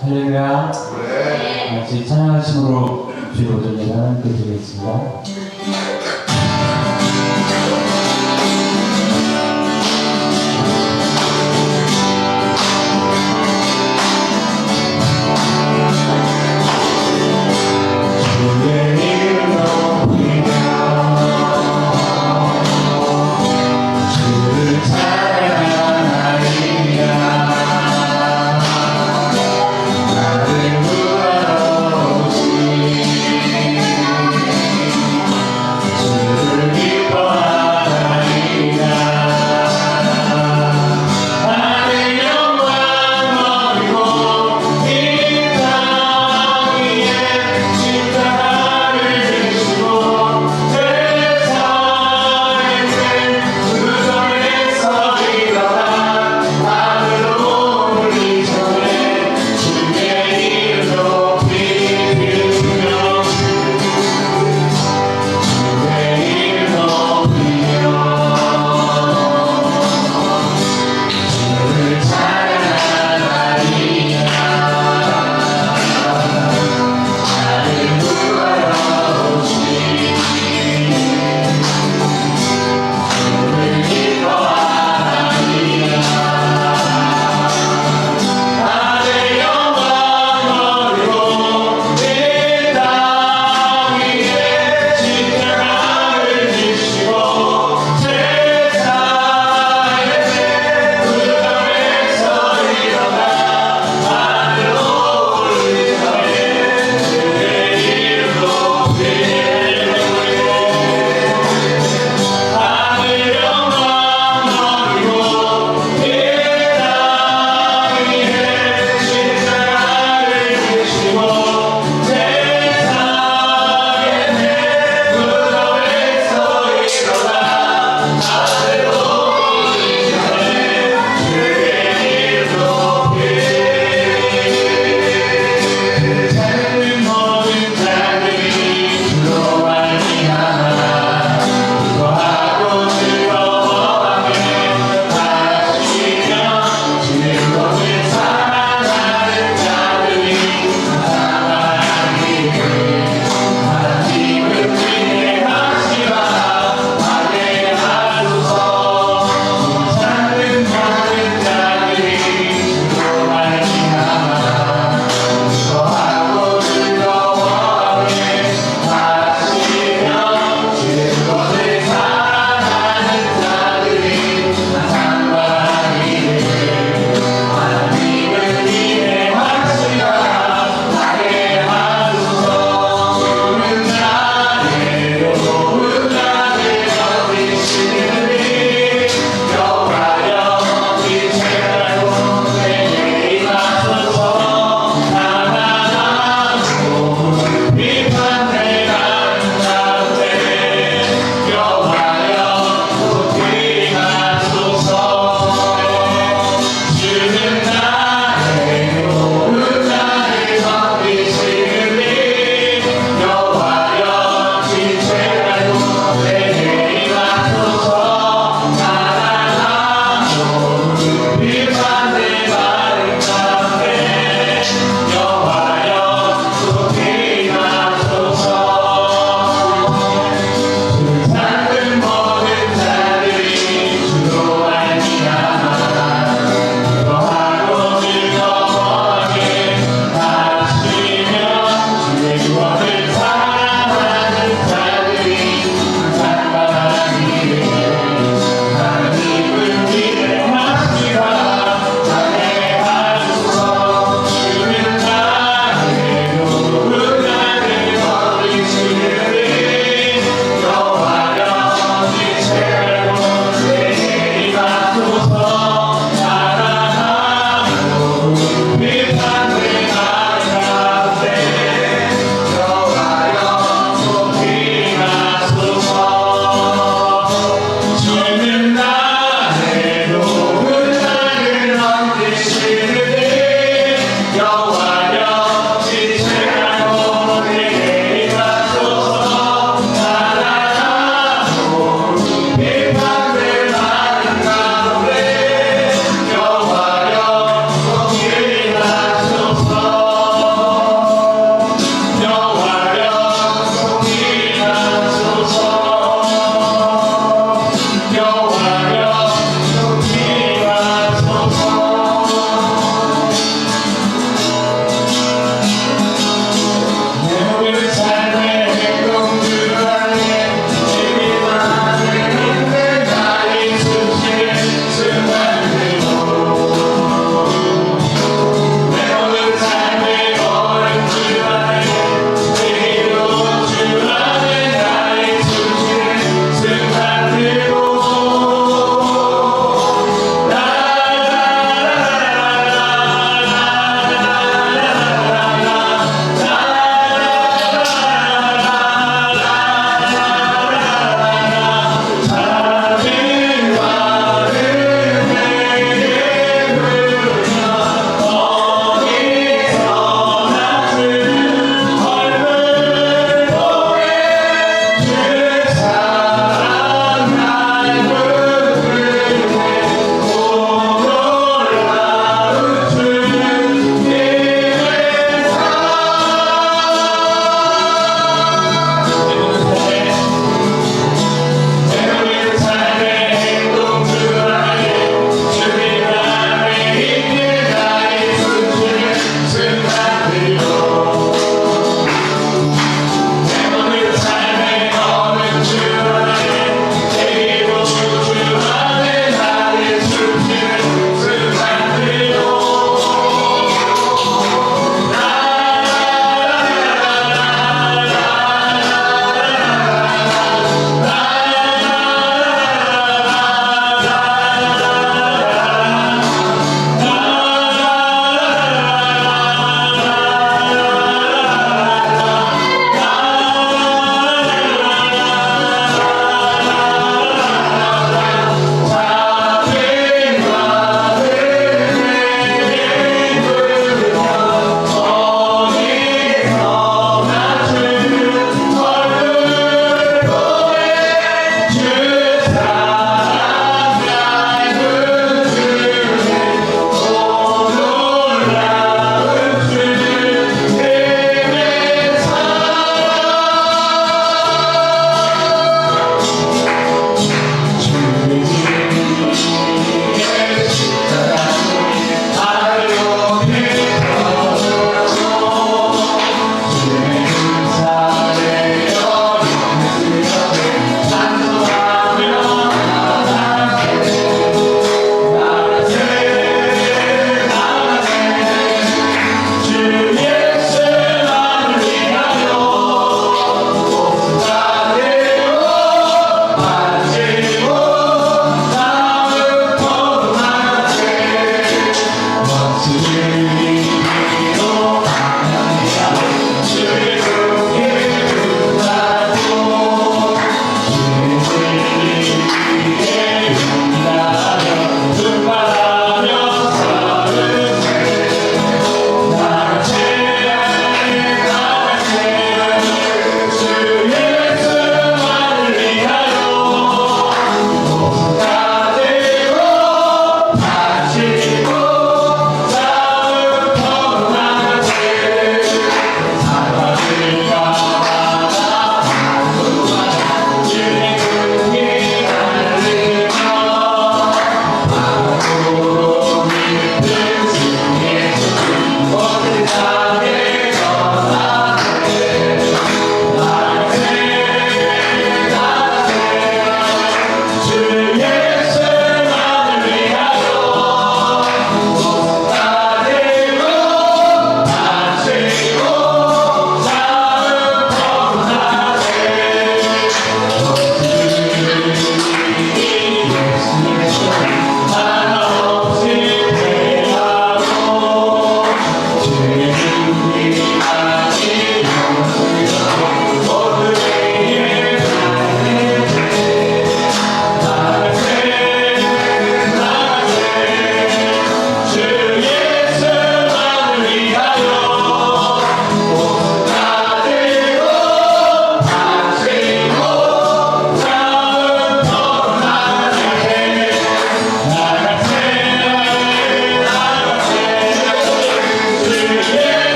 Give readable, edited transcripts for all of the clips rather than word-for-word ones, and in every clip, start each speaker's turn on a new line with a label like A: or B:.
A: 할렐루야.
B: 네.
A: 같이 찬양하심으로 주의 오전 예배 하나님께 드리겠습니다.
B: 나를 구하러 오신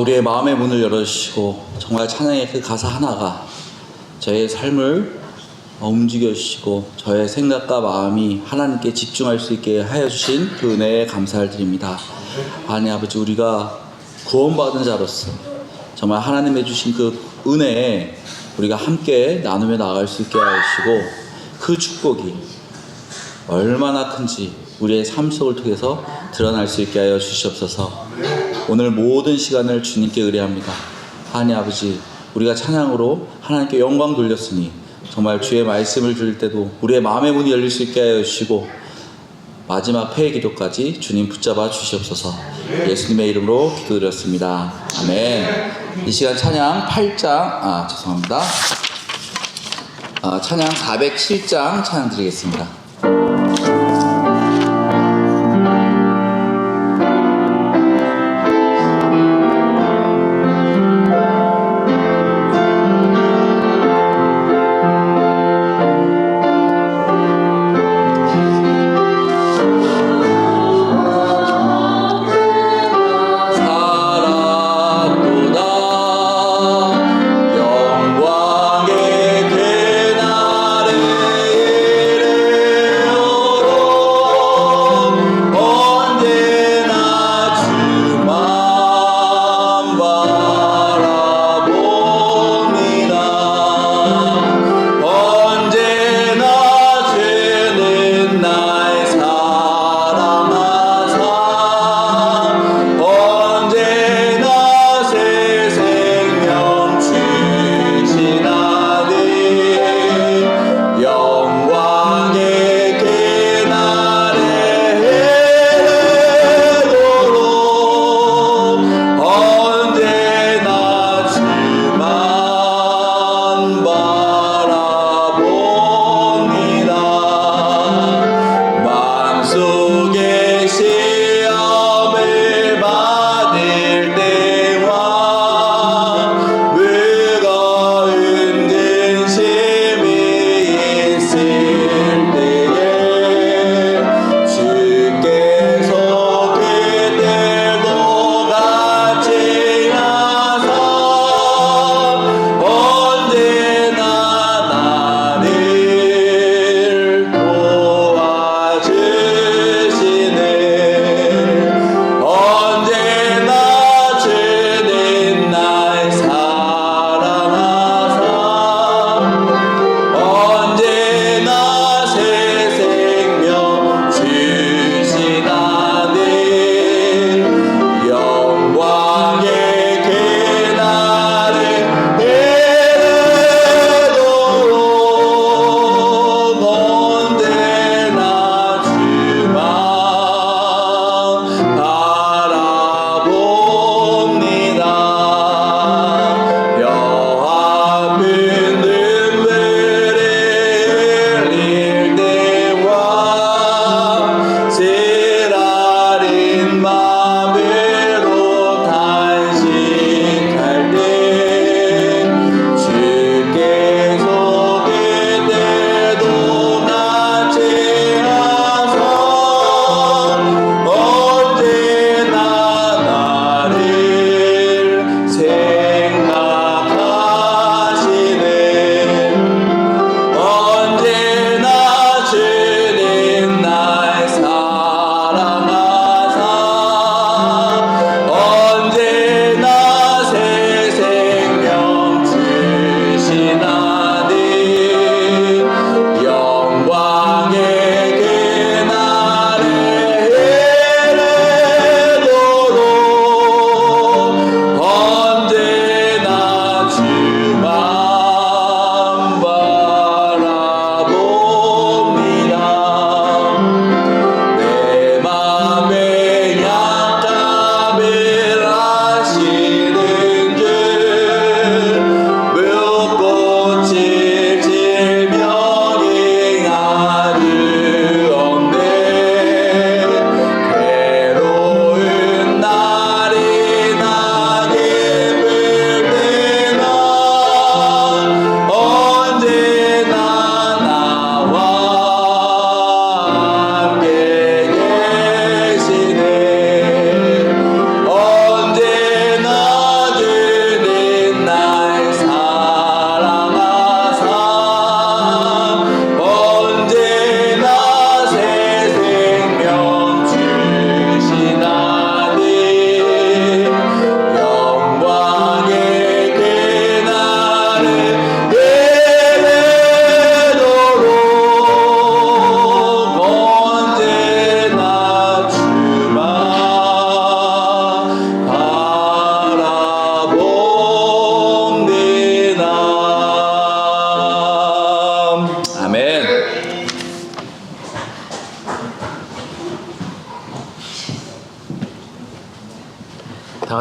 B: 우리의 마음의 문을 열어주시고 정말 찬양의 그 가사 하나가 저의 삶을 움직여 주시고 저의 생각과 마음이 하나님께 집중할 수 있게 하여 주신 그 은혜에 감사를 드립니다. 하나님 아버지, 우리가 구원받은 자로서 정말 하나님의 주신 그 은혜에 우리가 함께 나누며 나아갈 수 있게 하여 주시고 그 축복이 얼마나 큰지 우리의 삶 속을 통해서 드러날 수 있게 하여 주시옵소서. 오늘 모든 시간을 주님께 의뢰합니다. 하나님 아버지, 우리가 찬양으로 하나님께 영광 돌렸으니 정말 주의 말씀을 들을 때도 우리의 마음의 문이 열릴 수 있게 하여 주시고 마지막 폐의 기도까지 주님 붙잡아 주시옵소서. 예수님의 이름으로 기도드렸습니다. 아멘. 이 시간 찬양 8장, 죄송합니다. 찬양 407장 찬양 드리겠습니다. 영광의 되나를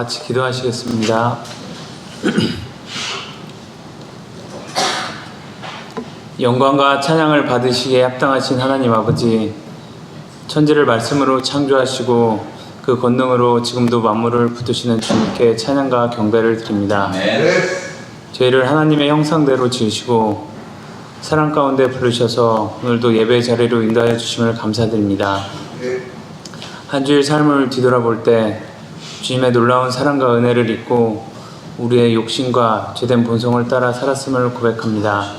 C: 같이 기도하시겠습니다. 영광과 찬양을 받으시기에 합당하신 하나님 아버지, 천지를 말씀으로 창조하시고 그 권능으로 지금도 만물을 붙드시는 주님께 찬양과 경배를 드립니다. 저희를 하나님의 형상대로 지으시고 사랑 가운데 부르셔서 오늘도 예배 자리로 인도하여 주심을 감사드립니다. 한 주일 삶을 뒤돌아볼 때 주님의 놀라운 사랑과 은혜를 잊고 우리의 욕심과 죄된 본성을 따라 살았음을 고백합니다.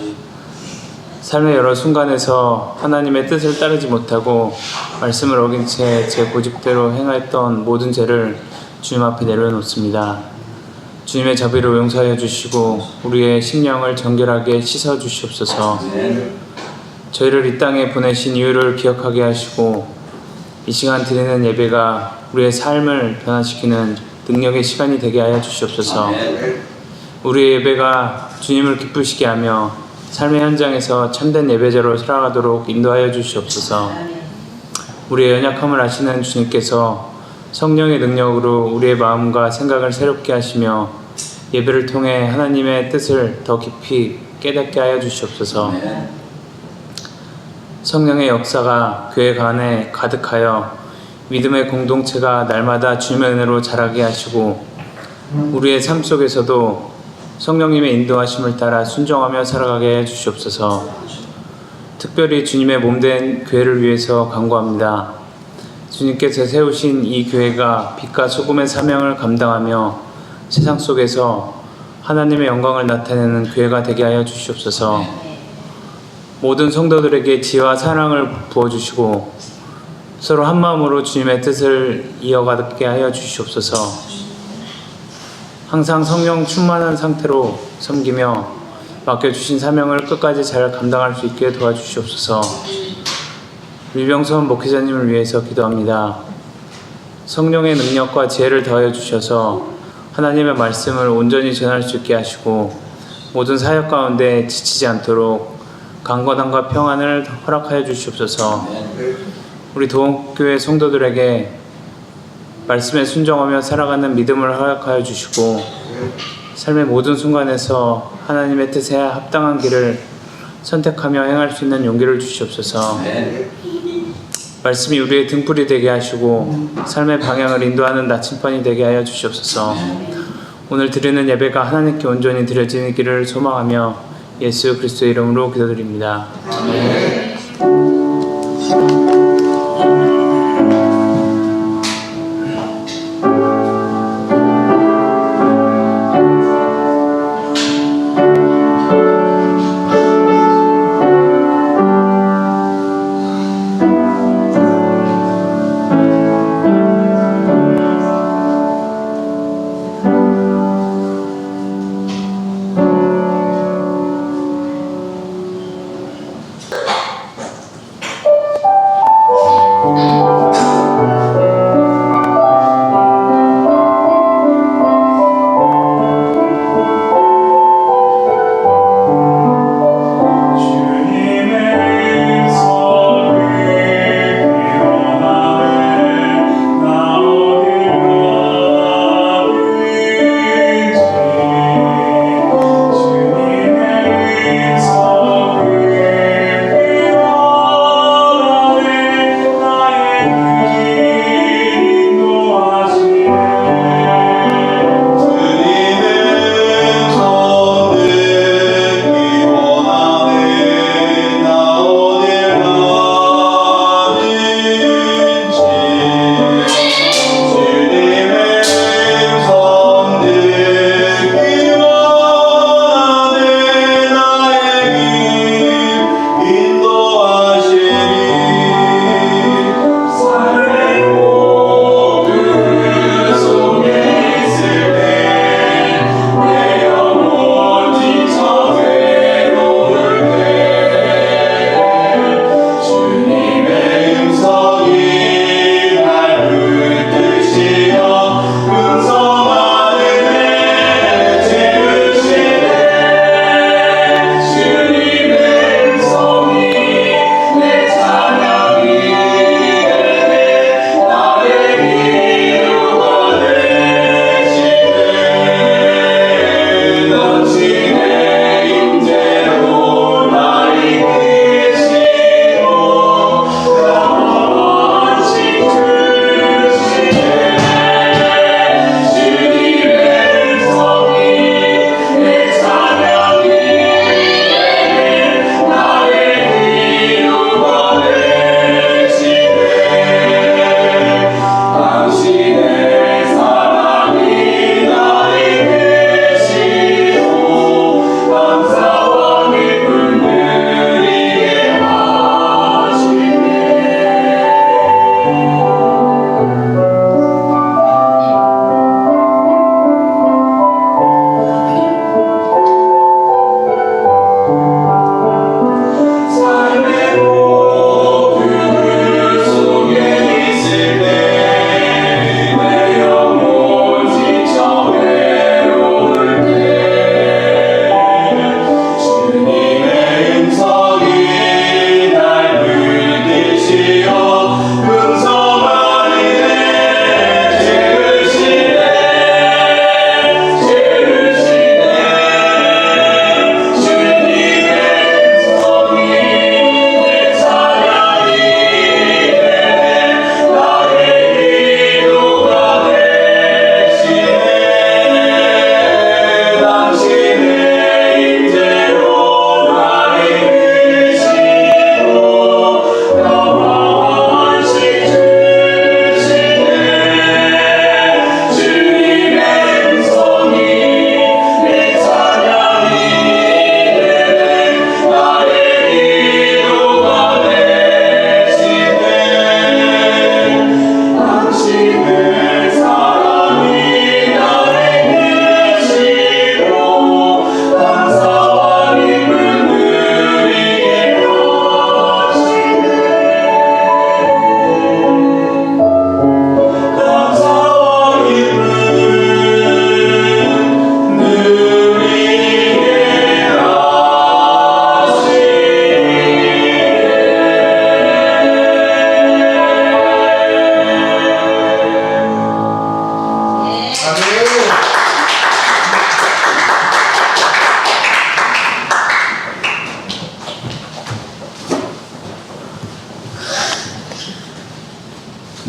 C: 삶의 여러 순간에서 하나님의 뜻을 따르지 못하고 말씀을 어긴 채 제 고집대로 행했던 모든 죄를 주님 앞에 내려놓습니다. 주님의 자비로 용서하여 주시고 우리의 심령을 정결하게 씻어 주시옵소서. 저희를 이 땅에 보내신 이유를 기억하게 하시고 이 시간 드리는 예배가 우리의 삶을 변화시키는 능력의 시간이 되게 하여 주시옵소서. 우리의 예배가 주님을 기쁘시게 하며 삶의 현장에서 참된 예배자로 살아가도록 인도하여 주시옵소서. 우리의 연약함을 아시는 주님께서 성령의 능력으로 우리의 마음과 생각을 새롭게 하시며 예배를 통해 하나님의 뜻을 더 깊이 깨닫게 하여 주시옵소서. 성령의 역사가 교회 안에 가득하여 믿음의 공동체가 날마다 주님의 은혜로 자라게 하시고 우리의 삶 속에서도 성령님의 인도하심을 따라 순종하며 살아가게 해 주시옵소서. 특별히 주님의 몸된 교회를 위해서 간구합니다. 주님께서 세우신 이 교회가 빛과 소금의 사명을 감당하며 세상 속에서 하나님의 영광을 나타내는 교회가 되게 하여 주시옵소서. 모든 성도들에게 지혜와 사랑을 부어주시고 서로 한마음으로 주님의 뜻을 이어가게 하여 주시옵소서. 항상 성령 충만한 상태로 섬기며 맡겨주신 사명을 끝까지 잘 감당할 수 있게 도와주시옵소서. 류병선 목회자님을 위해서 기도합니다. 성령의 능력과 지혜를 더하여 주셔서 하나님의 말씀을 온전히 전할 수 있게 하시고 모든 사역 가운데 지치지 않도록 강건함과 평안을 허락하여 주시옵소서. 우리 도원교회 성도들에게 말씀에 순종하며 살아가는 믿음을 허락하여 주시고 삶의 모든 순간에서 하나님의 뜻에 합당한 길을 선택하며 행할 수 있는 용기를 주시옵소서. 말씀이 우리의 등불이 되게 하시고 삶의 방향을 인도하는 나침반이 되게 하여 주시옵소서. 오늘 드리는 예배가 하나님께 온전히 드려지기를 소망하며 예수 그리스도의 이름으로 기도드립니다. 아멘.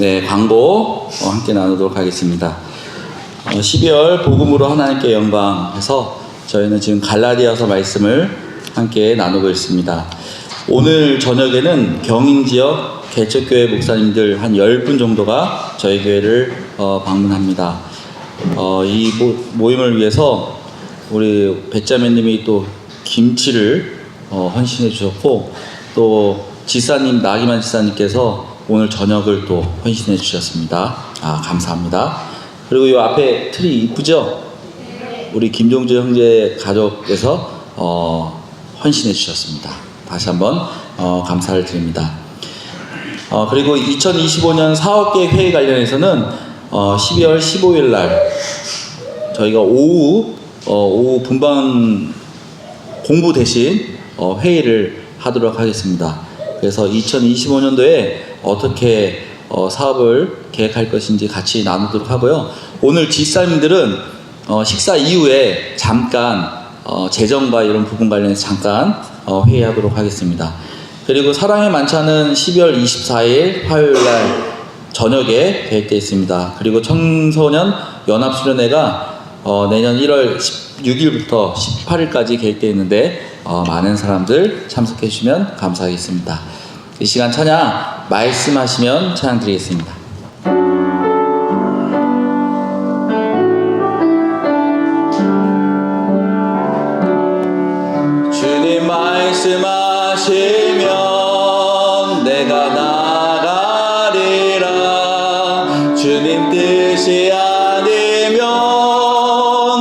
B: 네, 광고 함께 나누도록 하겠습니다. 12월 복음으로 하나님께 영광해서 저희는 지금 갈라디아서 말씀을 함께 나누고 있습니다. 오늘 저녁에는 경인 지역 개척교회 목사님들 한 10분 정도가 저희 교회를 방문합니다. 이 모임을 위해서 우리 백자매님이 또 김치를 헌신해 주셨고, 또 지사님, 나기만 지사님께서 오늘 저녁을 또 헌신해 주셨습니다. 감사합니다. 그리고 이 앞에 틀이 이쁘죠? 우리 김종주 형제 가족께서 헌신해 주셨습니다. 다시 한번 감사를 드립니다. 그리고 2025년 사업계획 회의 관련해서는 12월 15일 날 저희가 오후 분방 공부 대신 회의를 하도록 하겠습니다. 그래서 2025년도에 어떻게 사업을 계획할 것인지 같이 나누도록 하고요. 오늘 지사님들은 식사 이후에 잠깐 재정과 이런 부분 관련해서 잠깐 회의하도록 하겠습니다. 그리고 사랑의 만찬은 12월 24일 화요일날 저녁에 계획되어 있습니다. 그리고 청소년 연합수련회가 내년 1월 16일부터 18일까지 계획되어 있는데 많은 사람들 참석해 주시면 감사하겠습니다. 이 시간 찬양 말씀하시면 찬양 드리겠습니다. 주님 말씀하시면 내가 나가리라. 주님 뜻이 아니면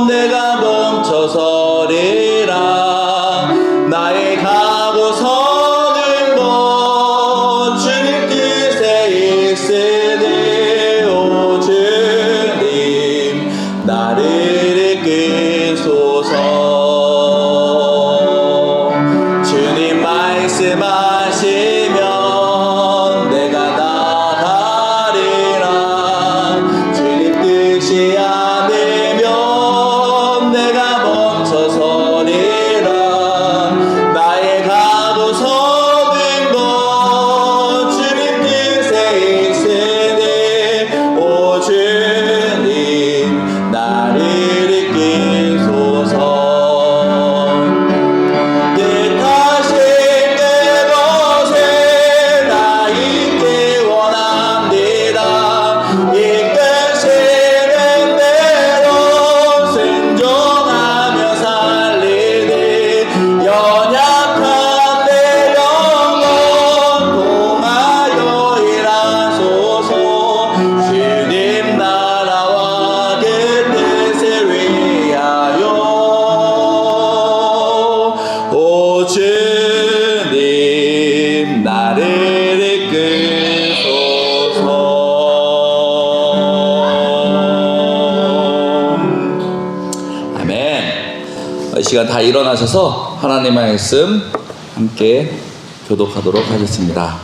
B: 내가 멈춰서리라. 나의 가고 서는 것 주님 뜻에 있으니 오 주님 나를 이끄소서. 주님 말씀하시면 내가 나가리라. 주님 뜻이 아니면 내가 멈춰서리라. 나의 가고 서는 것 주님 뜻에 있으니 오 주님 나를 이끄소서. 뜻하신 그곳에 나 있기 원합니다. 이끄시는 대로 순종하며 살리니 연약한 내 영혼 통하여 일하소서. 주님 나라와 그 뜻을 위하여 오 주님 나를 이끄소서. 아멘. 이 시간 다 일어나셔서 하나님의 말씀 함께 교독하도록 하겠습니다.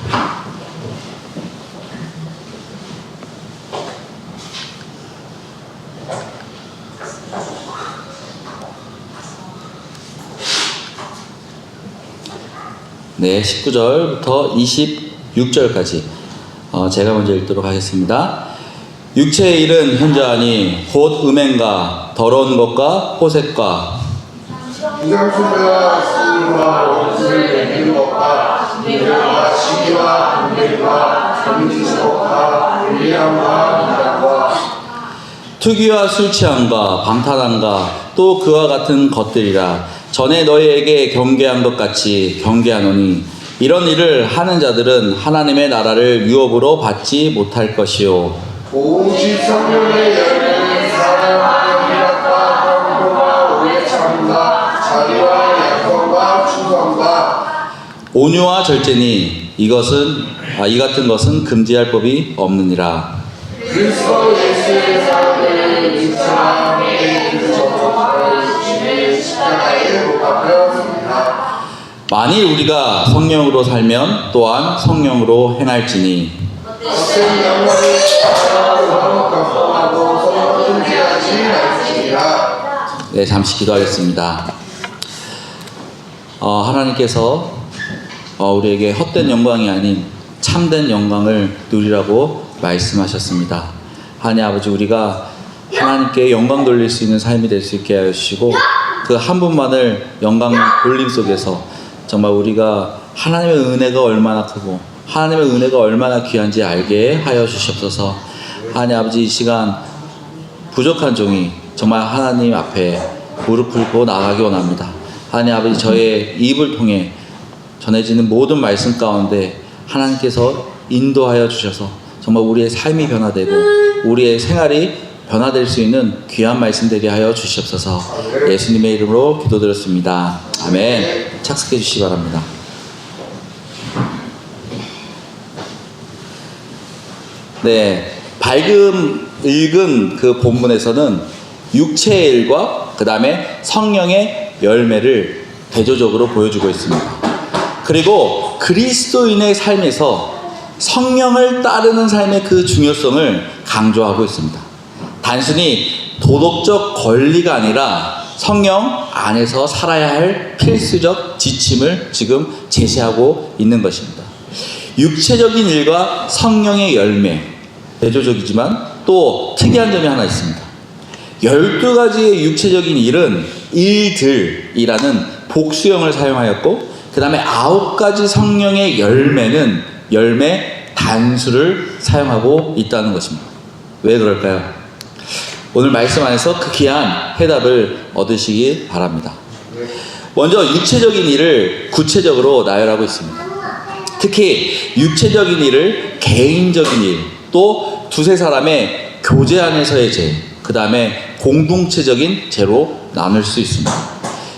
B: 네, 19절부터 26절까지 제가 먼저 읽도록 하겠습니다. 육체의 일은 현저하니 곧 음행과 더러운 것과 호색과
D: 이상술과 술과 원수를 내는 것과 미련과 시기와 분별과 정진스럽과 불리함과 미련과
B: 투기와 술 취함과 방탕함과 또 그와 같은 것들이라. 전에 너희에게 경계한 것 같이 경계하노니 이런 일을 하는 자들은 하나님의 나라를 유업으로 받지 못할 것이요.
D: 오직 성령의 열매는 사랑과 희락과 평화와 오래 참과 자비와 약속과 충성과
B: 온유와 절제니 이 같은 것은 금지할 법이 없느니라.
D: 그리스도 예수의 사랑을 인치와 함께 그 정성을 주시는 십자가에 못 박혔습니다.
B: 만일 우리가 성령으로 살면 또한 성령으로 행할지니.
D: 겉은 영광을 사랑으로 경험하고 서로 금지하지 말지니라.
B: 네, 잠시 기도하겠습니다. 하나님께서 우리에게 헛된 영광이 아닌 참된 영광을 누리라고 말씀하셨습니다. 하나님 아버지, 우리가 하나님께 영광 돌릴 수 있는 삶이 될 수 있게 하여 주시고, 그 한 분만을 영광 돌림 속에서 정말 우리가 하나님의 은혜가 얼마나 크고 하나님의 은혜가 얼마나 귀한지 알게 하여 주시옵소서. 하나님 아버지, 이 시간 부족한 종이 정말 하나님 앞에 무릎 꿇고 나가기 원합니다. 하나님 아버지, 저의 입을 통해 전해지는 모든 말씀 가운데 하나님께서 인도하여 주셔서 정말 우리의 삶이 변화되고 우리의 생활이 변화될 수 있는 귀한 말씀 되게 하여 주시옵소서. 예수님의 이름으로 기도드렸습니다. 아멘. 착석해 주시기 바랍니다. 네, 밝음 읽은 그 본문에서는 육체의 일과 그 다음에 성령의 열매를 대조적으로 보여주고 있습니다. 그리고 그리스도인의 삶에서 성령을 따르는 삶의 그 중요성을 강조하고 있습니다. 단순히 도덕적 권리가 아니라 성령 안에서 살아야 할 필수적 지침을 지금 제시하고 있는 것입니다. 육체적인 일과 성령의 열매, 대조적이지만 또 특이한 점이 하나 있습니다. 12가지의 육체적인 일은 일들이라는 복수형을 사용하였고, 그 다음에 9가지 성령의 열매는 열매 단수를 사용하고 있다는 것입니다. 왜 그럴까요? 오늘 말씀 안에서 그 귀한 해답을 얻으시기 바랍니다. 먼저 육체적인 일을 구체적으로 나열하고 있습니다. 특히 육체적인 일을 개인적인 일, 또 두세 사람의 교제 안에서의 죄, 그 다음에 공동체적인 죄로 나눌 수 있습니다.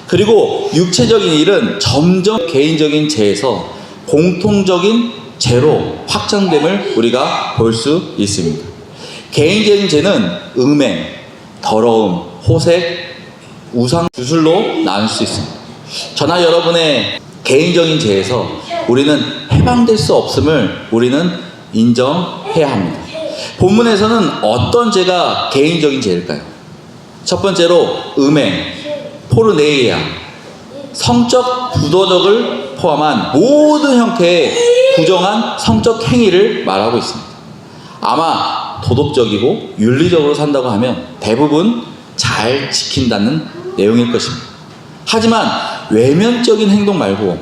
B: 그리고 육체적인 일은 점점 개인적인 죄에서 공통적인 죄로 확장됨을 우리가 볼 수 있습니다. 개인적인 죄는 음행, 더러움, 호색, 우상, 주술로 나눌 수 있습니다. 저나 여러분의 개인적인 죄에서 우리는 해방될 수 없음을 우리는 인정해야 합니다. 본문에서는 어떤 죄가 개인적인 죄일까요? 첫 번째로 음행, 포르네이아, 성적 부도덕을 포함한 모든 형태의 부정한 성적 행위를 말하고 있습니다. 아마 도덕적이고 윤리적으로 산다고 하면 대부분 잘 지킨다는 내용일 것입니다. 하지만 외면적인 행동 말고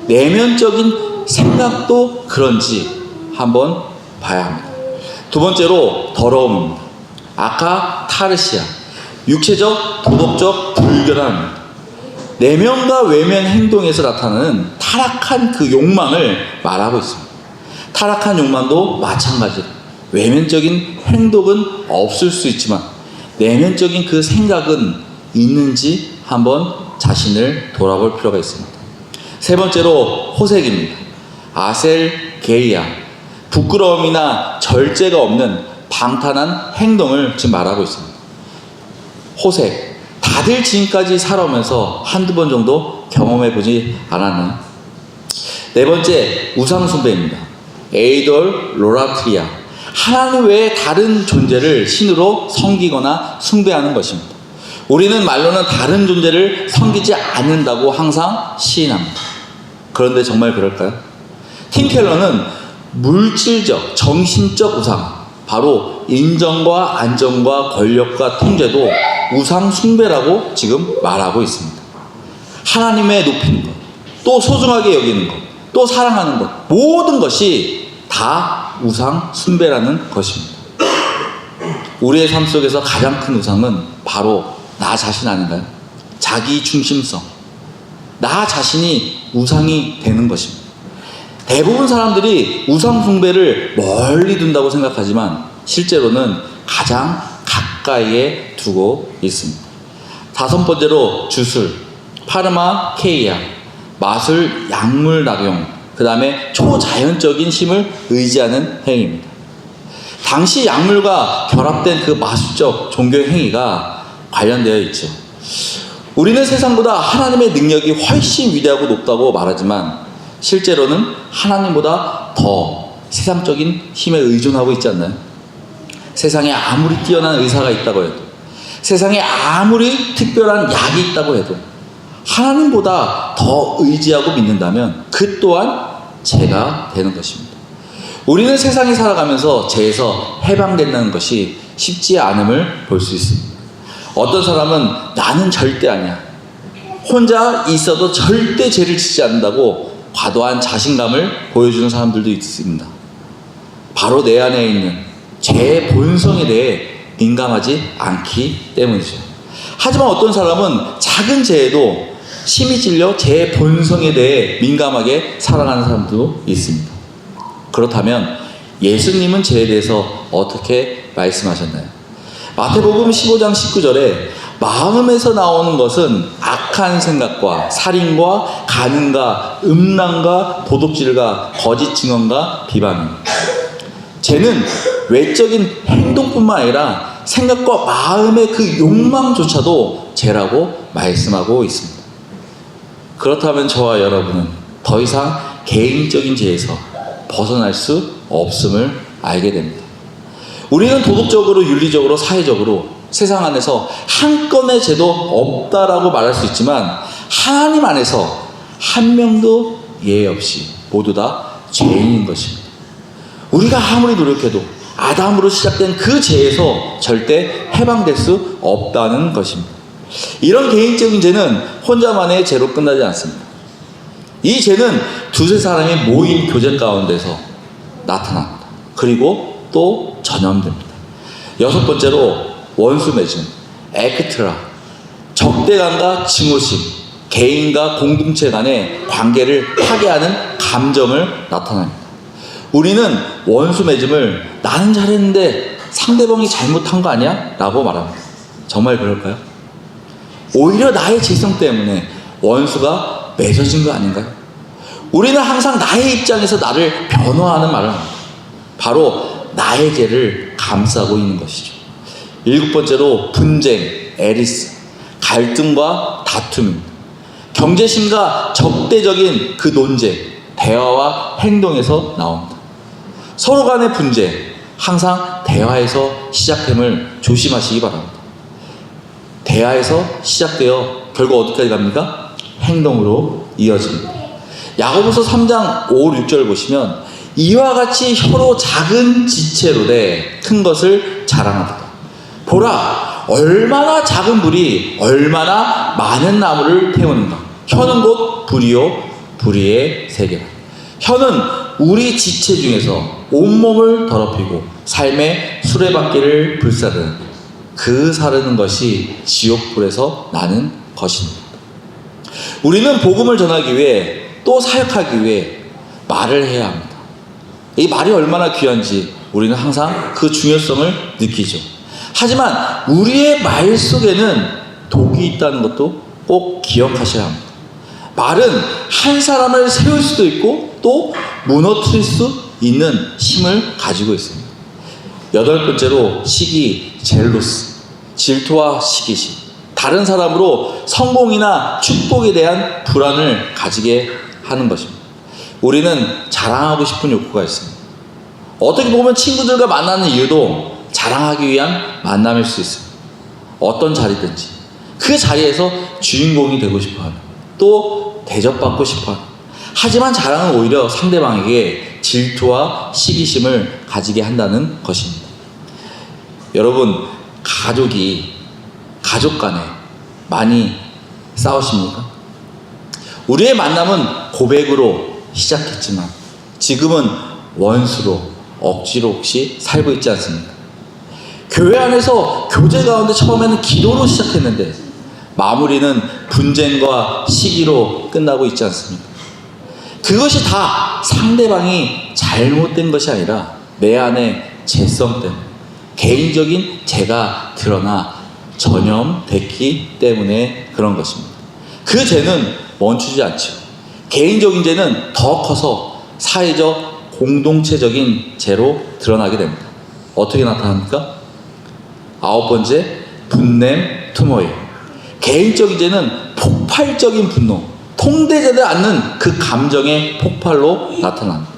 B: 내면적인 생각도 그런지 한번 봐야 합니다. 두 번째로 더러움입니다. 아카타르시아, 육체적, 도덕적 불결함입니다. 내면과 외면 행동에서 나타나는 타락한 그 욕망을 말하고 있습니다. 타락한 욕망도 마찬가지로 외면적인 행동은 없을 수 있지만 내면적인 그 생각은 있는지 한번 자신을 돌아볼 필요가 있습니다. 세 번째로 호색입니다. 아셀게이아, 부끄러움이나 절제가 없는 방탄한 행동을 지금 말하고 있습니다. 호색, 다들 지금까지 살아오면서 한두 번 정도 경험해보지 않았나요? 네 번째, 우상숭배입니다. 에이돌 로라트리아, 하나님 외에 다른 존재를 신으로 섬기거나 숭배하는 것입니다. 우리는 말로는 다른 존재를 섬기지 않는다고 항상 시인합니다. 그런데 정말 그럴까요? 팀 켈러는 물질적, 정신적 우상, 바로 인정과 안정과 권력과 통제도 우상 숭배라고 지금 말하고 있습니다. 하나님의 높이는 것, 또 소중하게 여기는 것, 또 사랑하는 것, 모든 것이 다 우상 숭배라는 것입니다. 우리의 삶 속에서 가장 큰 우상은 바로 나 자신 아닌가요? 자기 중심성, 나 자신이 우상이 되는 것입니다. 대부분 사람들이 우상 숭배를 멀리 둔다고 생각하지만 실제로는 가장 가까이에 두고 있습니다. 다섯 번째로 주술, 파르마케이아, 마술, 약물 낙용, 그 다음에 초자연적인 힘을 의지하는 행위입니다. 당시 약물과 결합된 그 마술적 종교 행위가 관련되어 있죠. 우리는 세상보다 하나님의 능력이 훨씬 위대하고 높다고 말하지만 실제로는 하나님보다 더 세상적인 힘에 의존하고 있지 않나요? 세상에 아무리 뛰어난 의사가 있다고 해도, 세상에 아무리 특별한 약이 있다고 해도 하나님보다 더 의지하고 믿는다면 그 또한 죄가 되는 것입니다. 우리는 세상에 살아가면서 죄에서 해방된다는 것이 쉽지 않음을 볼 수 있습니다. 어떤 사람은 나는 절대 아니야, 혼자 있어도 절대 죄를 짓지 않는다고 과도한 자신감을 보여주는 사람들도 있습니다. 바로 내 안에 있는 죄의 본성에 대해 민감하지 않기 때문이죠. 하지만 어떤 사람은 작은 죄에도 심히 찔려 죄의 본성에 대해 민감하게 살아가는 사람도 있습니다. 그렇다면 예수님은 죄에 대해서 어떻게 말씀하셨나요? 마태복음 15장 19절에 마음에서 나오는 것은 악한 생각과 살인과 간음과 음란과 도둑질과 거짓 증언과 비방입니다. 죄는 외적인 행동뿐만 아니라 생각과 마음의 그 욕망조차도 죄라고 말씀하고 있습니다. 그렇다면 저와 여러분은 더 이상 개인적인 죄에서 벗어날 수 없음을 알게 됩니다. 우리는 도덕적으로, 윤리적으로, 사회적으로 세상 안에서 한 건의 죄도 없다라고 말할 수 있지만 하나님 안에서 한 명도 예외 없이 모두 다 죄인인 것입니다. 우리가 아무리 노력해도 아담으로 시작된 그 죄에서 절대 해방될 수 없다는 것입니다. 이런 개인적인 죄는 혼자만의 죄로 끝나지 않습니다. 이 죄는 두세 사람이 모인 교제 가운데서 나타납니다. 그리고 또 전염됩니다. 여섯 번째로 원수 맺음, 에크트라, 적대감과 증오심, 개인과 공동체 간의 관계를 파괴하는 감정을 나타냅니다. 우리는 원수 맺음을 나는 잘했는데 상대방이 잘못한 거 아니야? 라고 말합니다. 정말 그럴까요? 오히려 나의 죄성 때문에 원수가 맺어진 거 아닌가요? 우리는 항상 나의 입장에서 나를 변호하는 말을 합니다. 바로 나의 죄를 감싸고 있는 것이죠. 일곱 번째로 분쟁, 에리스, 갈등과 다툼입니다. 경제심과 적대적인 그 논쟁, 대화와 행동에서 나옵니다. 서로 간의 분쟁, 항상 대화에서 시작됨을 조심하시기 바랍니다. 대화에서 시작되어 결국 어디까지 갑니까? 행동으로 이어집니다. 야고보서 3장 5, 6절 보시면 이와 같이 혀로 작은 지체로 돼 큰 것을 자랑하다. 보라, 얼마나 작은 불이 얼마나 많은 나무를 태우는가. 혀는 곧 불이요 불의의 세계라. 혀는 우리 지체 중에서 온몸을 더럽히고 삶의 수레바퀴를 불사르는 그 사르는 것이 지옥불에서 나는 것입니다. 우리는 복음을 전하기 위해 또 사역하기 위해 말을 해야 합니다. 이 말이 얼마나 귀한지 우리는 항상 그 중요성을 느끼죠. 하지만 우리의 말 속에는 독이 있다는 것도 꼭 기억하셔야 합니다. 말은 한 사람을 세울 수도 있고 또 무너뜨릴 수 있는 힘을 가지고 있습니다. 여덟 번째로 시기, 젤로스, 질투와 시기심, 다른 사람으로 성공이나 축복에 대한 불안을 가지게 하는 것입니다. 우리는 자랑하고 싶은 욕구가 있습니다. 어떻게 보면 친구들과 만나는 이유도 자랑하기 위한 만남일 수 있습니다. 어떤 자리든지 그 자리에서 주인공이 되고 싶어하는, 또 대접받고 싶어하는. 하지만 자랑은 오히려 상대방에게 질투와 시기심을 가지게 한다는 것입니다. 여러분, 가족 간에 많이 싸우십니까? 우리의 만남은 고백으로 시작했지만 지금은 원수로 억지로 혹시 살고 있지 않습니까? 교회 안에서 교제 가운데 처음에는 기도로 시작했는데 마무리는 분쟁과 시기로 끝나고 있지 않습니까? 그것이 다 상대방이 잘못된 것이 아니라 내 안에 죄성 때문에, 개인적인 죄가 드러나 전염됐기 때문에 그런 것입니다. 그 죄는 멈추지 않죠. 개인적인 죄는 더 커서 사회적, 공동체적인 죄로 드러나게 됩니다. 어떻게 나타납니까? 아홉 번째, 분냄, 투모일. 개인적인 죄는 폭발적인 분노, 통제되지 않는 그 감정의 폭발로 나타납니다.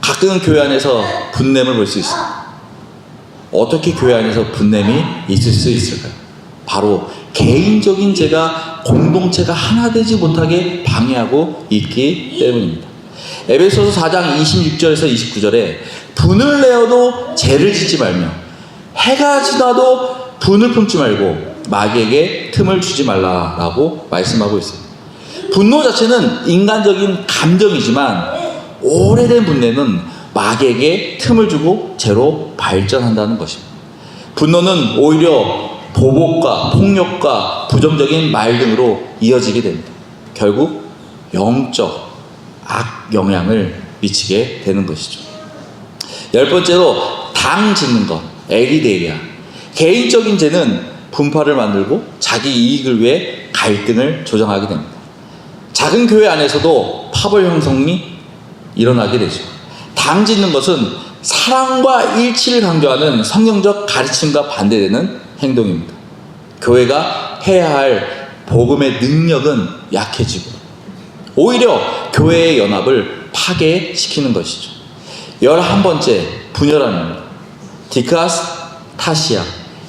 B: 가끔은 교회 안에서 분냄을 볼 수 있습니다. 어떻게 교회 안에서 분냄이 있을 수 있을까요? 바로 개인적인 죄가 공동체가 하나 되지 못하게 방해하고 있기 때문입니다. 에베소서 4장 26절에서 29절에 분을 내어도 죄를 짓지 말며 해가 지나도 분을 품지 말고 마귀에게 틈을 주지 말라라고 말씀하고 있습니다. 분노 자체는 인간적인 감정이지만 오래된 분노는 마귀에게 틈을 주고 죄로 발전한다는 것입니다. 분노는 오히려 보복과 폭력과 부정적인 말 등으로 이어지게 됩니다. 결국 영적 악 영향을 미치게 되는 것이죠. 10번째로 당 짓는 것, 에리데이아. 개인적인 죄는 분파를 만들고 자기 이익을 위해 갈등을 조장하게 됩니다. 작은 교회 안에서도 파벌 형성이 일어나게 되죠. 당 짓는 것은 사랑과 일치를 강조하는 성경적 가르침과 반대되는 행동입니다. 교회가 해야 할 복음의 능력은 약해지고 오히려 교회의 연합을 파괴시키는 것이죠. 11번째, 분열합니다. 디카스 타시아.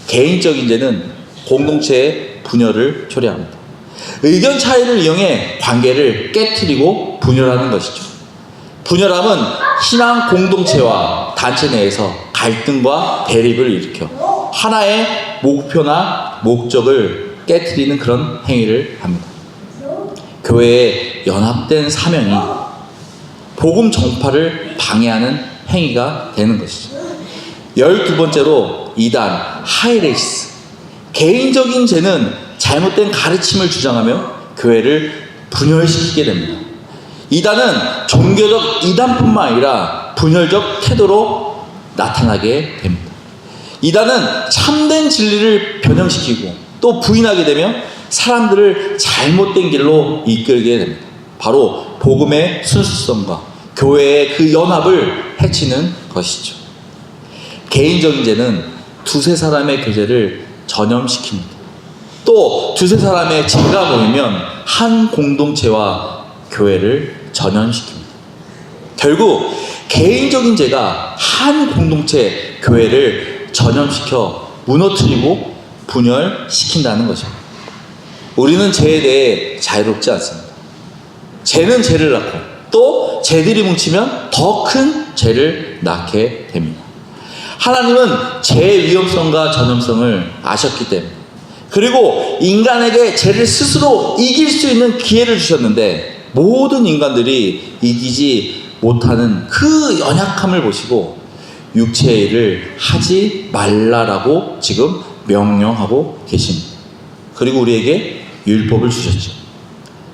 B: 개인적인 죄는 공동체의 분열을 초래합니다. 의견 차이를 이용해 관계를 깨트리고 분열하는 것이죠. 분열함은 신앙 공동체와 단체 내에서 갈등과 대립을 일으켜 하나의 목표나 목적을 깨트리는 그런 행위를 합니다. 교회의 연합된 사명이 복음 전파를 방해하는 행위가 되는 것이죠. 12번째로 이단, 하이레이스. 개인적인 죄는 잘못된 가르침을 주장하며 교회를 분열시키게 됩니다. 이단은 종교적 이단뿐만 아니라 분열적 태도로 나타나게 됩니다. 이단은 참된 진리를 변형시키고 또 부인하게 되며 사람들을 잘못된 길로 이끌게 됩니다. 바로 복음의 순수성과 교회의 그 연합을 해치는 것이죠. 개인적인 죄는 두세 사람의 교제를 전염시킵니다. 또 두세 사람의 죄가 모이면 한 공동체와 교회를 전염시킵니다. 결국 개인적인 죄가 한 공동체, 교회를 전염시켜 무너뜨리고 분열시킨다는 것입니다. 우리는 죄에 대해 자유롭지 않습니다. 죄는 죄를 낳고 또 죄들이 뭉치면 더 큰 죄를 낳게 됩니다. 하나님은 죄의 위험성과 전염성을 아셨기 때문에 그리고 인간에게 죄를 스스로 이길 수 있는 기회를 주셨는데 모든 인간들이 이기지 못하는 그 연약함을 보시고 육체의 일을 하지 말라라고 지금 명령하고 계십니다. 그리고 우리에게 율법을 주셨죠.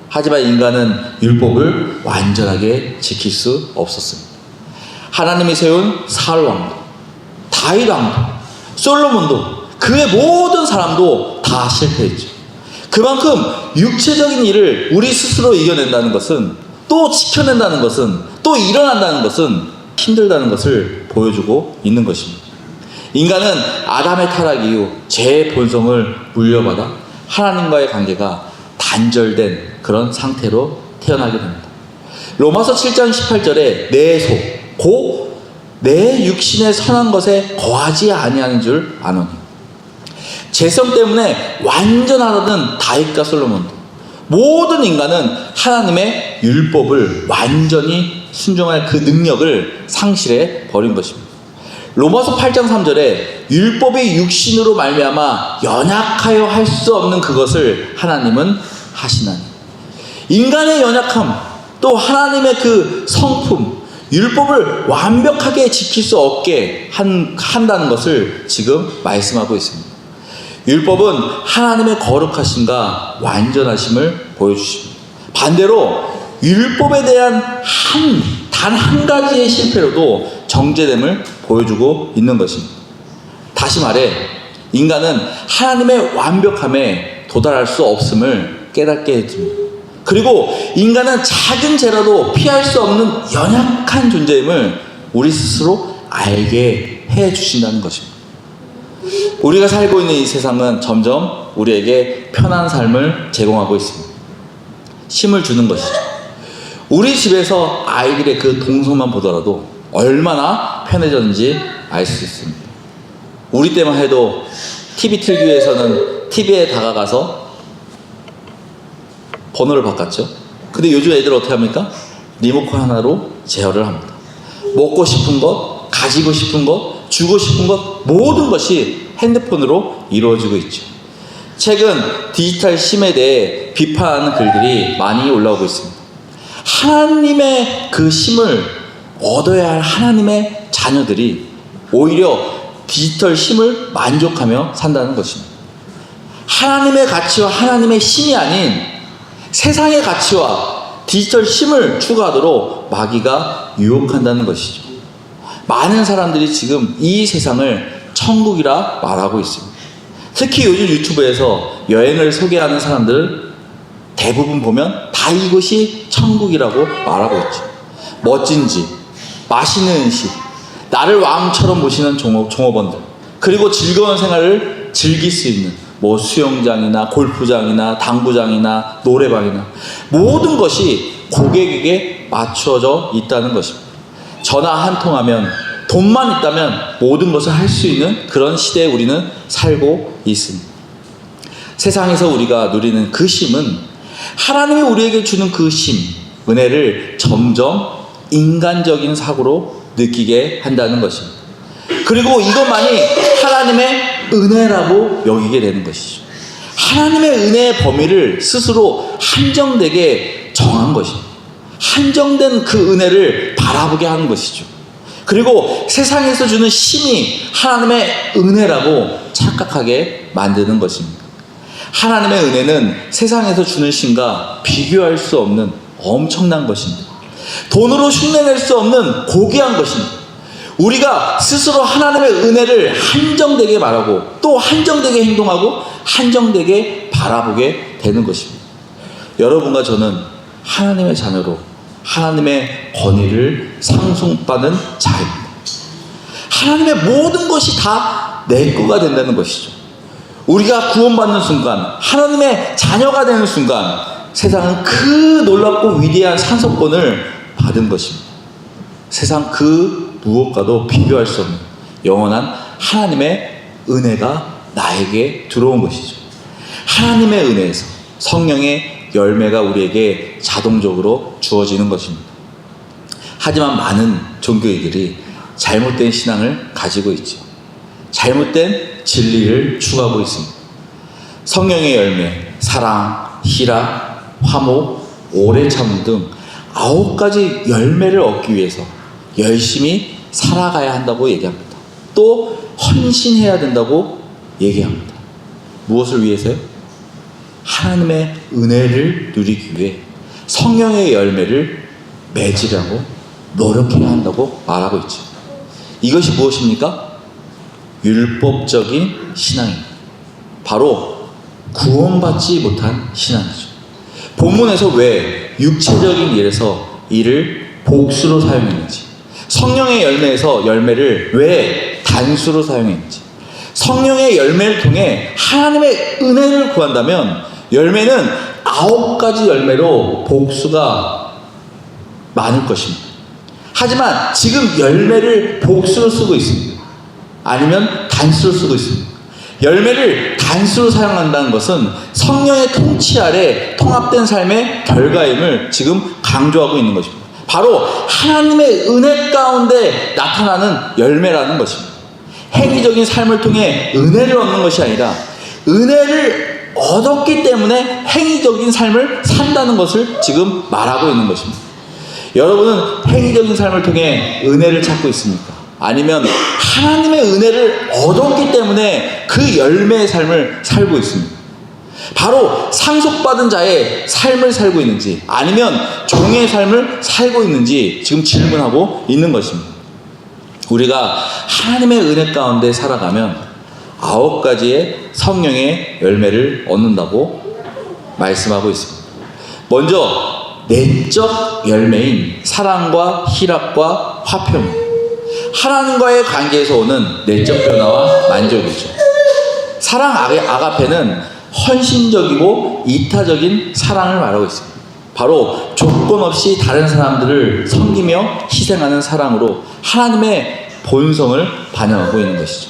B: 하지만 인간은 율법을 완전하게 지킬 수 없었습니다. 하나님이 세운 사울 왕도, 다윗 왕도, 솔로몬도, 그의 모든 사람도 다 실패했죠. 그만큼 육체적인 일을 우리 스스로 이겨낸다는 것은, 또 지켜낸다는 것은, 또 일어난다는 것은 힘들다는 것을 보여주고 있는 것입니다. 인간은 아담의 타락 이후 죄의 본성을 물려받아 하나님과의 관계가 단절된 그런 상태로 태어나게 됩니다. 로마서 7장 18절에 내 속, 곧 내 육신의 선한 것에 거하지 아니하는 줄 아노니. 죄성 때문에 완전하다는 다윗과 솔로몬도, 모든 인간은 하나님의 율법을 완전히 순종할 그 능력을 상실해 버린 것입니다. 로마서 8장 3절에 율법이 육신으로 말미암아 연약하여 할 수 없는 그것을 하나님은 하시나니. 인간의 연약함, 또 하나님의 그 성품, 율법을 완벽하게 지킬 수 없게 한다는 것을 지금 말씀하고 있습니다. 율법은 하나님의 거룩하심과 완전하심을 보여주십니다. 반대로 율법에 대한 단 한 가지의 실패로도 정죄됨을 보여주고 있는 것입니다. 다시 말해 인간은 하나님의 완벽함에 도달할 수 없음을 깨닫게 해줍니다. 그리고 인간은 작은 죄라도 피할 수 없는 연약한 존재임을 우리 스스로 알게 해주신다는 것입니다. 우리가 살고 있는 이 세상은 점점 우리에게 편한 삶을 제공하고 있습니다. 힘을 주는 것이죠. 우리 집에서 아이들의 그 동서만 보더라도 얼마나 편해졌는지 알 수 있습니다. 우리 때만 해도 TV 틀기 위해서는 TV에 다가가서 번호를 바꿨죠. 근데 요즘 애들 어떻게 합니까? 리모컨 하나로 제어를 합니다. 먹고 싶은 것, 가지고 싶은 것, 주고 싶은 것 모든 것이 핸드폰으로 이루어지고 있죠. 최근 디지털 심에 대해 비판하는 글들이 많이 올라오고 있습니다. 하나님의 그 심을 얻어야 할 하나님의 자녀들이 오히려 디지털 심을 만족하며 산다는 것입니다. 하나님의 가치와 하나님의 심이 아닌 세상의 가치와 디지털 심을 추구하도록 마귀가 유혹한다는 것이죠. 많은 사람들이 지금 이 세상을 천국이라 말하고 있습니다. 특히 요즘 유튜브에서 여행을 소개하는 사람들을 대부분 보면 다 이곳이 천국이라고 말하고 있죠. 멋진 집, 맛있는 음식, 나를 왕처럼 모시는 종업원들, 그리고 즐거운 생활을 즐길 수 있는 뭐 수영장이나 골프장이나 당구장이나 노래방이나 모든 것이 고객에게 맞춰져 있다는 것입니다. 전화 한 통하면 돈만 있다면 모든 것을 할 수 있는 그런 시대에 우리는 살고 있습니다. 세상에서 우리가 누리는 그 심은 하나님이 우리에게 주는 그 심, 은혜를 점점 인간적인 사고로 느끼게 한다는 것입니다. 그리고 이것만이 하나님의 은혜라고 여기게 되는 것이죠. 하나님의 은혜의 범위를 스스로 한정되게 정한 것입니다. 한정된 그 은혜를 바라보게 하는 것이죠. 그리고 세상에서 주는 심이 하나님의 은혜라고 착각하게 만드는 것입니다. 하나님의 은혜는 세상에서 주는 심과 비교할 수 없는 엄청난 것입니다. 돈으로 흉내낼 수 없는 고귀한 것입니다. 우리가 스스로 하나님의 은혜를 한정되게 말하고 또 한정되게 행동하고 한정되게 바라보게 되는 것입니다. 여러분과 저는 하나님의 자녀로 하나님의 권위를 상속받는 자입니다. 하나님의 모든 것이 다 내 거가 된다는 것이죠. 우리가 구원받는 순간, 하나님의 자녀가 되는 순간 세상은 그 놀랍고 위대한 상속권을 받은 것입니다. 세상 그 무엇과도 비교할 수 없는 영원한 하나님의 은혜가 나에게 들어온 것이죠. 하나님의 은혜에서 성령의 열매가 우리에게 자동적으로 주어지는 것입니다. 하지만 많은 종교인들이 잘못된 신앙을 가지고 있죠. 잘못된 진리를 추구하고 있습니다. 성령의 열매, 사랑, 희락, 화목, 오래 참음 등 9가지 열매를 얻기 위해서 열심히 살아가야 한다고 얘기합니다. 또 헌신해야 된다고 얘기합니다. 무엇을 위해서요? 하나님의 은혜를 누리기 위해 성령의 열매를 맺으려고 노력해야 한다고 말하고 있죠. 이것이 무엇입니까? 율법적인 신앙입니다. 바로 구원받지 못한 신앙이죠. 본문에서 왜 육체적인 일에서 이를 복수로 사용했는지, 성령의 열매에서 열매를 왜 단수로 사용했는지, 성령의 열매를 통해 하나님의 은혜를 구한다면 열매는 9가지 열매로 복수가 많을 것입니다. 하지만 지금 열매를 복수로 쓰고 있습니다. 아니면 단수로 쓰고 있습니다. 열매를 단수로 사용한다는 것은 성령의 통치 아래 통합된 삶의 결과임을 지금 강조하고 있는 것입니다. 바로 하나님의 은혜 가운데 나타나는 열매라는 것입니다. 행위적인 삶을 통해 은혜를 얻는 것이 아니라 은혜를 얻었기 때문에 행위적인 삶을 산다는 것을 지금 말하고 있는 것입니다. 여러분은 행위적인 삶을 통해 은혜를 찾고 있습니까? 아니면 하나님의 은혜를 얻었기 때문에 그 열매의 삶을 살고 있습니다. 바로 상속받은 자의 삶을 살고 있는지 아니면 종의 삶을 살고 있는지 지금 질문하고 있는 것입니다. 우리가 하나님의 은혜 가운데 살아가면 9가지의 성령의 열매를 얻는다고 말씀하고 있습니다. 먼저 내적 열매인 사랑과 희락과 화평, 하나님과의 관계에서 오는 내적 변화와 만족이죠. 사랑 아가페는 헌신적이고 이타적인 사랑을 말하고 있습니다. 바로 조건 없이 다른 사람들을 섬기며 희생하는 사랑으로 하나님의 본성을 반영하고 있는 것이죠.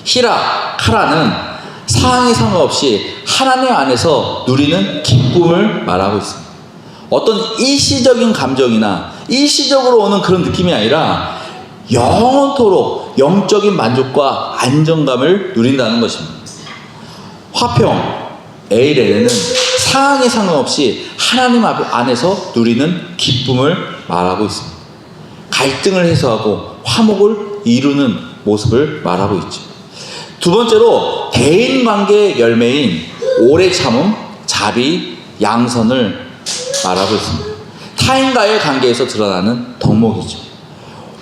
B: 희락, 카라는 상황에 상관없이 하나님 안에서 누리는 기쁨을 말하고 있습니다. 어떤 일시적인 감정이나 일시적으로 오는 그런 느낌이 아니라 영원토록 영적인 만족과 안정감을 누린다는 것입니다. 화평, 에이레는 상황에 상관없이 하나님 안에서 누리는 기쁨을 말하고 있습니다. 갈등을 해소하고 화목을 이루는 모습을 말하고 있죠. 두 번째로 대인관계의 열매인 오래 참음, 자비, 양선을 말하고 있습니다. 타인과의 관계에서 드러나는 덕목이죠.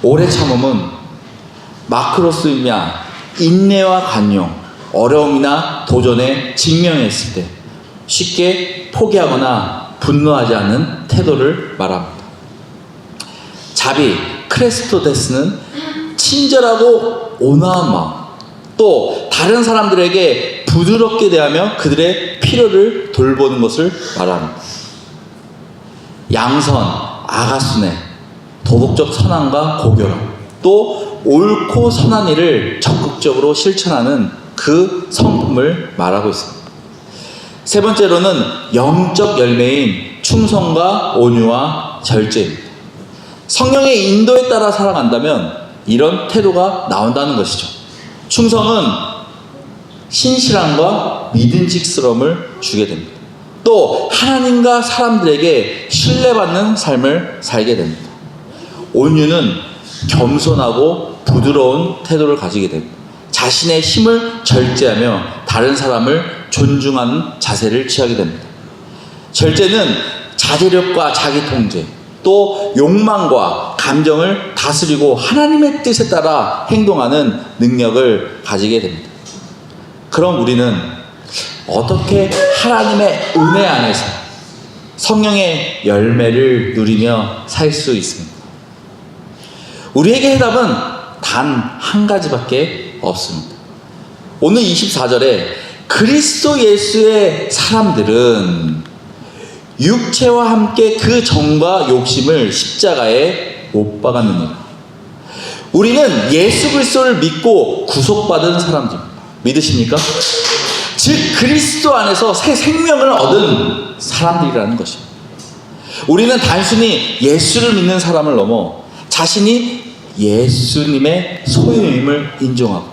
B: 오래 참음은 마크로스이며 인내와 관용, 어려움이나 도전에 직면했을 때 쉽게 포기하거나 분노하지 않는 태도를 말합니다. 자비, 크레스토데스는 친절하고 온화한 마음, 또 다른 사람들에게 부드럽게 대하며 그들의 필요를 돌보는 것을 말합니다. 양선, 아가수네, 도덕적 선함과 고결함, 또 옳고 선한 일을 적극적으로 실천하는 그 성품을 말하고 있습니다. 세 번째로는 영적 열매인 충성과 온유와 절제입니다. 성령의 인도에 따라 살아간다면 이런 태도가 나온다는 것이죠. 충성은 신실함과 믿음직스러움을 주게 됩니다. 또 하나님과 사람들에게 신뢰받는 삶을 살게 됩니다. 온유는 겸손하고 부드러운 태도를 가지게 됩니다. 자신의 힘을 절제하며 다른 사람을 존중하는 자세를 취하게 됩니다. 절제는 자제력과 자기 통제, 또 욕망과 감정을 다스리고 하나님의 뜻에 따라 행동하는 능력을 가지게 됩니다. 그럼 우리는 어떻게 하나님의 은혜 안에서 성령의 열매를 누리며 살 수 있습니까? 우리에게 해답은 단 한 가지밖에 없습니다. 오늘 24절에 그리스도 예수의 사람들은 육체와 함께 그 정과 욕심을 십자가에 못 박았느니라. 우리는 예수 그리스도를 믿고 구속받은 사람들입니다. 믿으십니까? 즉 그리스도 안에서 새 생명을 얻은 사람들이라는 것입니다. 우리는 단순히 예수를 믿는 사람을 넘어 자신이 예수님의 소유임을 인정하고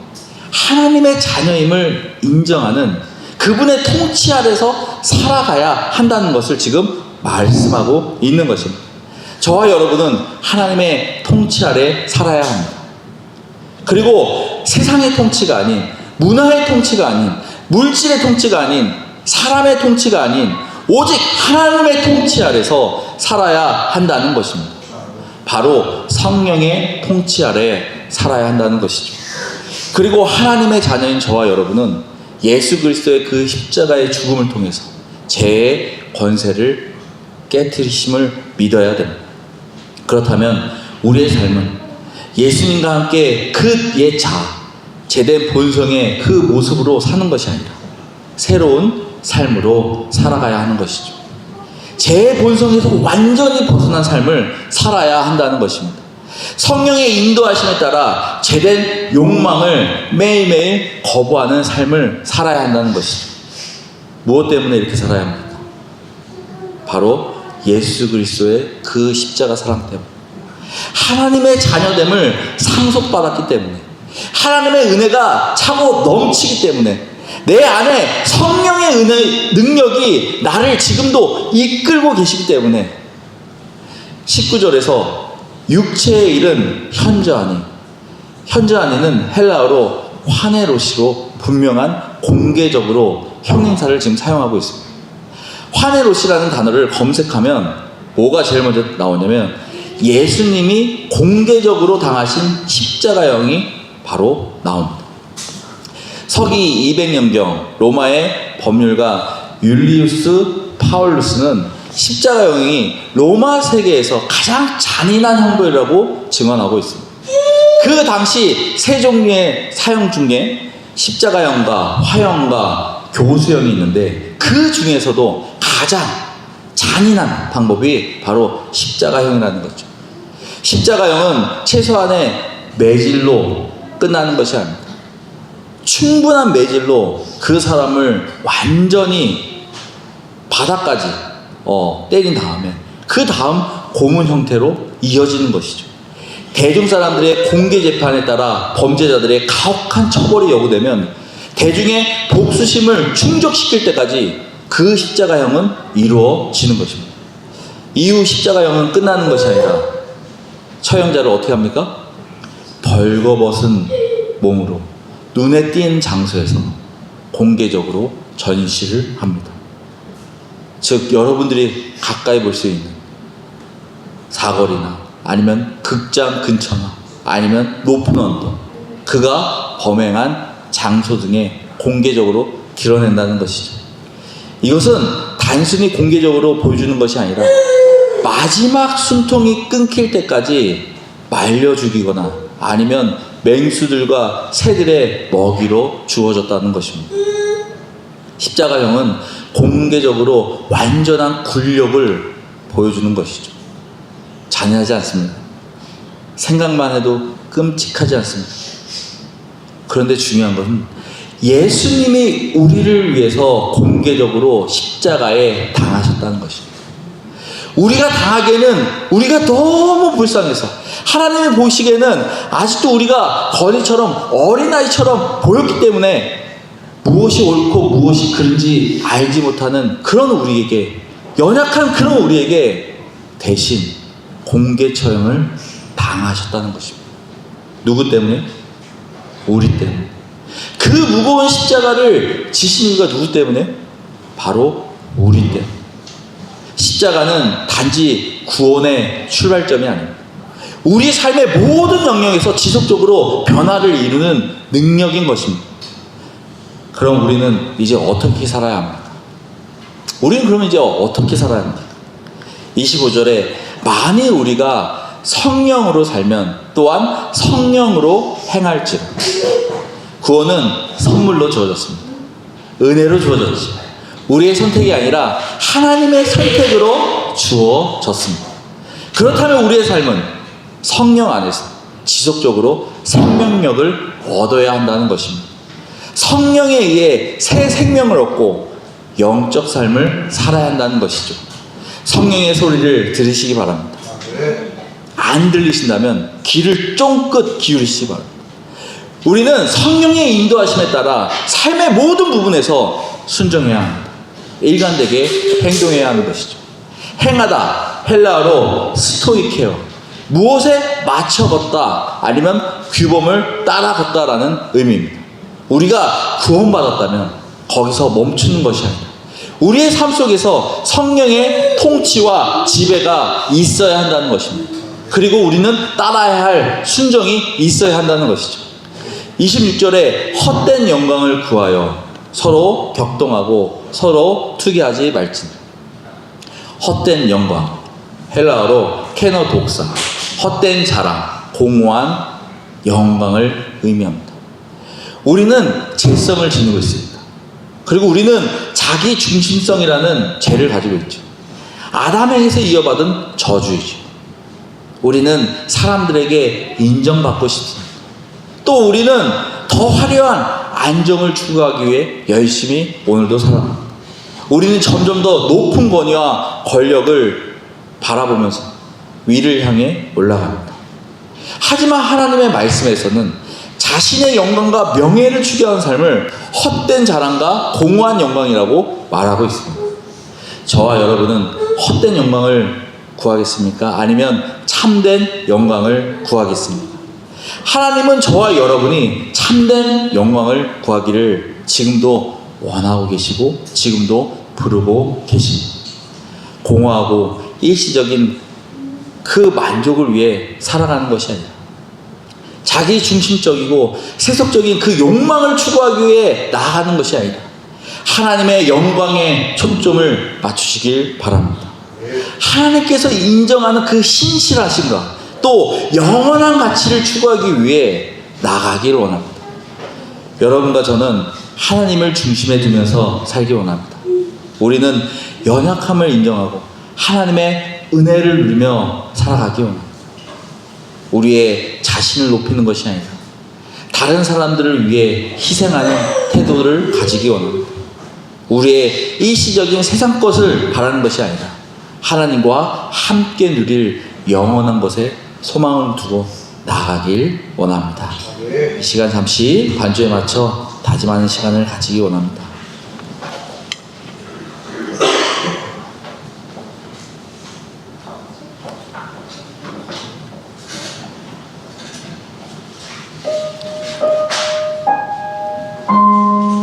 B: 하나님의 자녀임을 인정하는 그분의 통치 아래서 살아가야 한다는 것을 지금 말씀하고 있는 것입니다. 저와 여러분은 하나님의 통치 아래 살아야 합니다. 그리고 세상의 통치가 아닌, 문화의 통치가 아닌, 물질의 통치가 아닌, 사람의 통치가 아닌 오직 하나님의 통치 아래서 살아야 한다는 것입니다. 바로 성령의 통치 아래 살아야 한다는 것이죠. 그리고 하나님의 자녀인 저와 여러분은 예수 그리스도의 그 십자가의 죽음을 통해서 죄의 권세를 깨트리심을 믿어야 됩니다. 그렇다면 우리의 삶은 예수님과 함께 그 옛 자아, 제된 본성의 그 모습으로 사는 것이 아니라 새로운 삶으로 살아가야 하는 것이죠. 제 본성에서 완전히 벗어난 삶을 살아야 한다는 것입니다. 성령의 인도하심에 따라 제된 욕망을 매일매일 거부하는 삶을 살아야 한다는 것이죠. 무엇 때문에 이렇게 살아야 합니까? 바로 예수 그리스도의 그 십자가 사랑 때문에, 하나님의 자녀됨을 상속받았기 때문에, 하나님의 은혜가 차고 넘치기 때문에, 내 안에 성령의 은혜 능력이 나를 지금도 이끌고 계시기 때문에 19절에서 육체의 일은 현저하니, 현저하니는 헬라어로 화네로시로 분명한 공개적으로 형용사를 지금 사용하고 있습니다. 화네로시라는 단어를 검색하면 뭐가 제일 먼저 나오냐면 예수님이 공개적으로 당하신 십자가형이 바로 나옵니다. 서기 200년경 로마의 법률가 율리우스 파울루스는 십자가형이 로마 세계에서 가장 잔인한 형벌이라고 증언하고 있습니다. 그 당시 세 종류의 사형 중에 십자가형과 화형과 교수형이 있는데 그 중에서도 가장 잔인한 방법이 바로 십자가형이라는 거죠. 십자가형은 최소한의 매질로 끝나는 것이 아닙니다. 충분한 매질로 그 사람을 완전히 바닥까지 때린 다음에 그 다음 고문 형태로 이어지는 것이죠. 대중 사람들의 공개 재판에 따라 범죄자들의 가혹한 처벌이 요구되면 대중의 복수심을 충족시킬 때까지 그 십자가형은 이루어지는 것입니다. 이후 십자가형은 끝나는 것이 아니라 처형자를 어떻게 합니까? 벌거벗은 몸으로 눈에 띈 장소에서 공개적으로 전시를 합니다. 즉 여러분들이 가까이 볼 수 있는 사거리나 아니면 극장 근처나 아니면 높은 언덕, 그가 범행한 장소 등에 공개적으로 드러낸다는 것이죠. 이것은 단순히 공개적으로 보여주는 것이 아니라 마지막 숨통이 끊길 때까지 말려 죽이거나 아니면 맹수들과 새들의 먹이로 주어졌다는 것입니다. 십자가형은 공개적으로 완전한 굴욕을 보여주는 것이죠. 잔인하지 않습니다. 생각만 해도 끔찍하지 않습니다. 그런데 중요한 것은 예수님이 우리를 위해서 공개적으로 십자가에 당하셨다는 것입니다. 우리가 당하기에는 우리가 너무 불쌍해서 하나님이 보시기에는 아직도 우리가 거리처럼 어린아이처럼 보였기 때문에 무엇이 옳고 무엇이 그른지 알지 못하는 그런 우리에게, 연약한 그런 우리에게 대신 공개 처형을 당하셨다는 것입니다. 누구 때문에? 우리 때문에. 그 무거운 십자가를 지신 이유가 누구 때문에? 바로 우리 때문에. 십자가는 단지 구원의 출발점이 아닙니다. 우리 삶의 모든 영역에서 지속적으로 변화를 이루는 능력인 것입니다. 그럼 우리는 이제 어떻게 살아야 합니까? 우리는 그러면 이제 어떻게 살아야 합니까? 25절에 만일 우리가 성령으로 살면 또한 성령으로 행할지라. 구원은 선물로 주어졌습니다. 은혜로 주어졌지. 우리의 선택이 아니라 하나님의 선택으로 주어졌습니다. 그렇다면 우리의 삶은 성령 안에서 지속적으로 생명력을 얻어야 한다는 것입니다. 성령에 의해 새 생명을 얻고 영적 삶을 살아야 한다는 것이죠. 성령의 소리를 들으시기 바랍니다. 안 들리신다면 귀를 쫑긋 기울이시기 바랍니다. 우리는 성령의 인도하심에 따라 삶의 모든 부분에서 순종해야 합니다. 일관되게 행동해야 하는 것이죠. 행하다, 헬라어로 스토이케어, 무엇에 맞춰 걷다 아니면 규범을 따라 걷다라는 의미입니다. 우리가 구원받았다면 거기서 멈추는 것이 아니라 우리의 삶 속에서 성령의 통치와 지배가 있어야 한다는 것입니다. 그리고 우리는 따라야 할 순종이 있어야 한다는 것이죠. 26절에 헛된 영광을 구하여 서로 격동하고 서로 투기하지 말지니. 헛된 영광, 헬라어로 케노독사, 헛된 자랑, 공허한 영광을 의미합니다. 우리는 죄성을 지니고 있습니다. 그리고 우리는 자기 중심성이라는 죄를 가지고 있죠. 아담에게서 이어받은 저주이죠. 우리는 사람들에게 인정받고 싶습니다. 또 우리는 더 화려한 안정을 추구하기 위해 열심히 오늘도 살아갑니다. 우리는 점점 더 높은 권위와 권력을 바라보면서 위를 향해 올라갑니다. 하지만 하나님의 말씀에서는 자신의 영광과 명예를 추구하는 삶을 헛된 자랑과 공허한 영광이라고 말하고 있습니다. 저와 여러분은 헛된 영광을 구하겠습니까? 아니면 참된 영광을 구하겠습니까? 하나님은 저와 여러분이 참된 영광을 구하기를 지금도 원하고 계시고 지금도 부르고 계십니다. 공허하고 일시적인 그 만족을 위해 살아가는 것이 아니라 자기 중심적이고 세속적인 그 욕망을 추구하기 위해 나아가는 것이 아니라 하나님의 영광에 초점을 맞추시길 바랍니다. 하나님께서 인정하는 그 신실하심과 또 영원한 가치를 추구하기 위해 나가기를 원합니다. 여러분과 저는 하나님을 중심에 두면서 살기 원합니다. 우리는 연약함을 인정하고 하나님의 은혜를 누리며 살아가기 원합니다. 우리의 자신을 높이는 것이 아니라 다른 사람들을 위해 희생하는 태도를 가지기 원합니다. 우리의 일시적인 세상 것을 바라는 것이 아니라 하나님과 함께 누릴 영원한 것에 소망을 두고 나아가길 원합니다. 이 시간 잠시 반주에 맞춰 다짐하는 시간을 가지기 원합니다.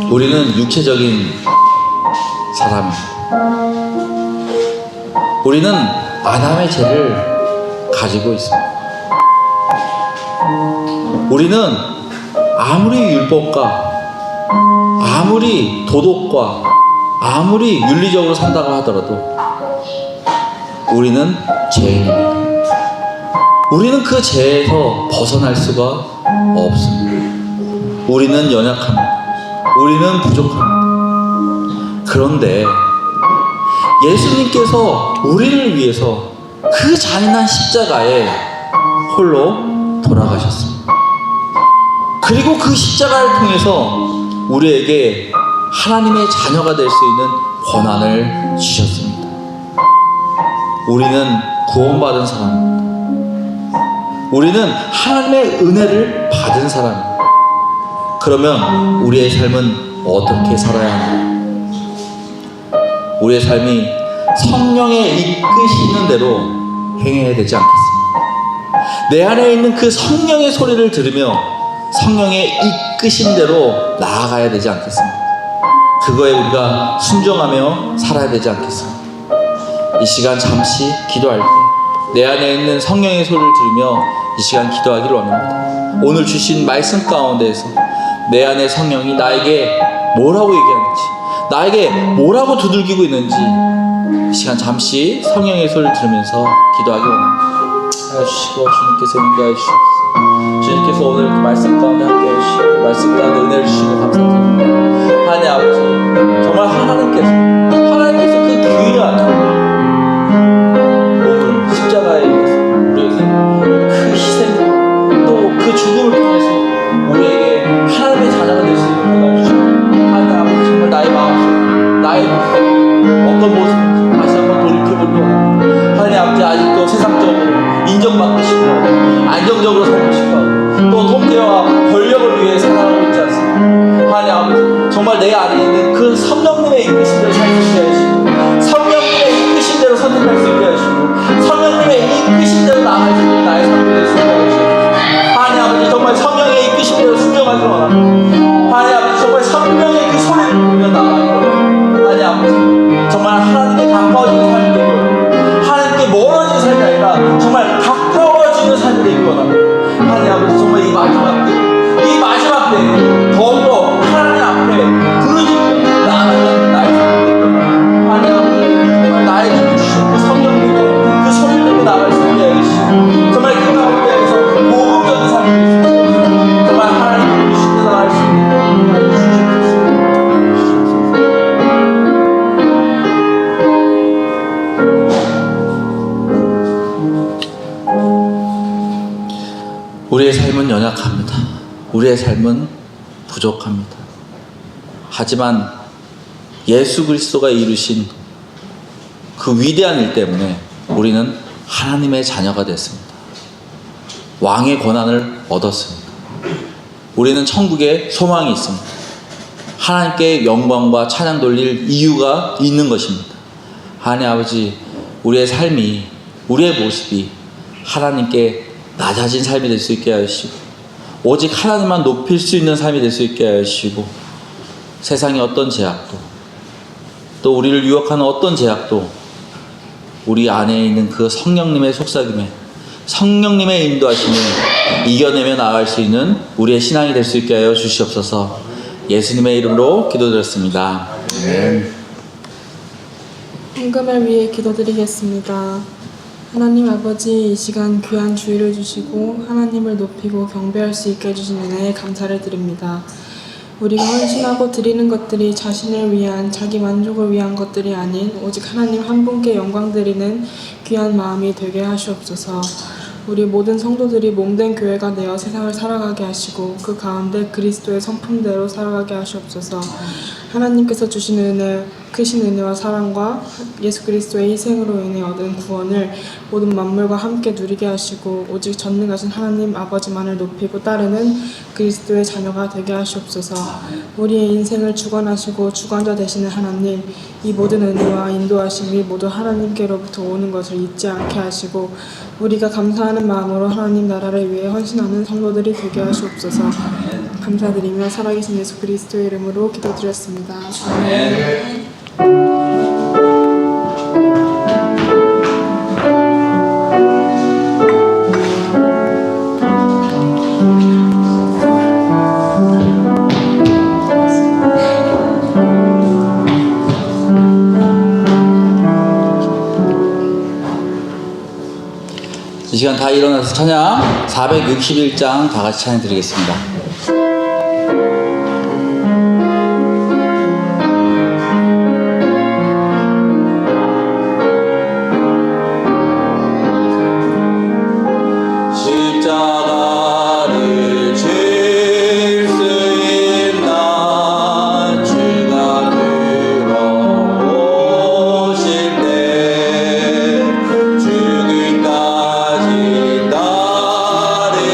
B: 우리는 육체적인 사람입니다. 우리는 아담의 죄를 가지고 있습니다. 우리는 아무리 율법과 아무리 도덕과 아무리 윤리적으로 산다고 하더라도 우리는 죄인입니다. 우리는 그 죄에서 벗어날 수가 없습니다. 우리는 연약합니다. 우리는 부족합니다. 그런데 예수님께서 우리를 위해서 그 잔인한 십자가에 홀로 돌아가셨습니다. 그리고 그 십자가를 통해서 우리에게 하나님의 자녀가 될 수 있는 권한을 주셨습니다. 우리는 구원받은 사람입니다. 우리는 하나님의 은혜를 받은 사람입니다. 그러면 우리의 삶은 어떻게 살아야 하나요? 우리의 삶이 성령의 이끄시는 대로 행해야 되지 않겠습니까? 내 안에 있는 그 성령의 소리를 들으며 성령의 이끄신 대로 나아가야 되지 않겠습니까? 그거에 우리가 순종하며 살아야 되지 않겠습니까? 이 시간 잠시 기도할 때 내 안에 있는 성령의 소리를 들으며 이 시간 기도하기를 원합니다. 오늘 주신 말씀 가운데에서 내 안에 성령이 나에게 뭐라고 얘기하는지, 나에게 뭐라고 두들기고 있는지 이 시간 잠시 성령의 소리를 들으면서 기도하기 원합니다. 하여 주시고 주님께서 인도하여 주시옵소서. 주님께서 오늘 그 말씀 가운데 함께 해주시고 말씀 가운데 은혜를 주시고 감사드립니다. 하나님 아버지, 정말 하나님께서 그 귀한 몸을 십자가에 위해서 우리에게 그 희생 또 그 죽음을 통해서 우리에게 하나님의 자녀가 될 수 있는 권한을 주시고 하나님 아버지, 정말 나의 마음속 나의 모습 어떤 모습인지 다시 한번 돌이켜보려고 합니다. 하나님 아버지, 아직도 세상적으로 인정받고 싶어 안정적으로 살고 싶어 또 통제와 권력을 위해 살아가고 있지 않습니까? 하나님 아버지, 정말 내 안에 있는 그 성령님의 이끄심대로 살 수 있게 하시고 성령님의 이끄심대로 선택할 수 있게 하시고 성령님의 이끄심대로 나아갈 수 있는 나의 삶을 낼 수 있게 하시고 하나님 아버지, 정말 성령의 이끄심대로 순종하기 원합니다. 하나님 아버지, 정말 성령의 그 소리를 들으며 나아가기 원합니다. 하나님 아버지, 정말 하나님께 가까워지는 삶이 되고 하나님께 멀어지는 삶이 아니라 정말 가까워지는 삶이 되기 원합니다. 하나님 아버지, 정말 이 마지막 때 더욱더 하나님 앞에 부르짖고 나아가는 나의 삶이 되기 원합니다. 하나님 아버지, 정말 나에게 주신 그 성령님의 그 소리를 듣고 나아갈 수 있게 해주시고 정말 그 가운데에서 모범적인 삶이 될 수 있게 정말 하나님의 주신 데 나아갈 수 있게 우리의 삶은 연약합니다. 우리의 삶은 부족합니다. 하지만 예수 그리스도가 이루신 그 위대한 일 때문에 우리는 하나님의 자녀가 됐습니다. 왕의 권한을 얻었습니다. 우리는 천국에 소망이 있습니다. 하나님께 영광과 찬양 돌릴 이유가 있는 것입니다. 하나님 아버지, 우리의 삶이, 우리의 모습이 하나님께 낮아진 삶이 될 수 있게 하시고 오직 하나님만 높일 수 있는 삶이 될 수 있게 하시고 세상의 어떤 제약도 또 우리를 유혹하는 어떤 제약도 우리 안에 있는 그 성령님의 속삭임에 성령님의 인도하심에 이겨내며 나아갈 수 있는 우리의 신앙이 될 수 있게 하여 주시옵소서. 예수님의 이름으로 기도드렸습니다. 아멘.
E: 헌금을 위해 기도드리겠습니다. 하나님 아버지, 이 시간 귀한 주의를 주시고 하나님을 높이고 경배할 수 있게 해주신 은혜에 감사를 드립니다. 우리가 헌신하고 드리는 것들이 자신을 위한, 자기 만족을 위한 것들이 아닌 오직 하나님 한 분께 영광 드리는 귀한 마음이 되게 하시옵소서. 우리 모든 성도들이 몸된 교회가 되어 세상을 살아가게 하시고 그 가운데 그리스도의 성품대로 살아가게 하시옵소서. 하나님께서 주시는 은혜 크신 은혜와 사랑과 예수 그리스도의 희생으로 인해 얻은 구원을 모든 만물과 함께 누리게 하시고 오직 전능하신 하나님 아버지만을 높이고 따르는 그리스도의 자녀가 되게 하시옵소서. 우리의 인생을 주관하시고 주관자 되시는 하나님, 이 모든 은혜와 인도하심이 모두 하나님께로부터 오는 것을 잊지 않게 하시고 우리가 감사하는 마음으로 하나님 나라를 위해 헌신하는 성도들이 되게 하시옵소서. 감사드리며 살아계신 예수 그리스도의 이름으로 기도드렸습니다. 아멘.
B: 이 시간 다 일어나서 찬양 461장 다 같이 찬양 드리겠습니다. 십자가를 질 수 있나 주가 들어오실 때 죽기까지 따르오니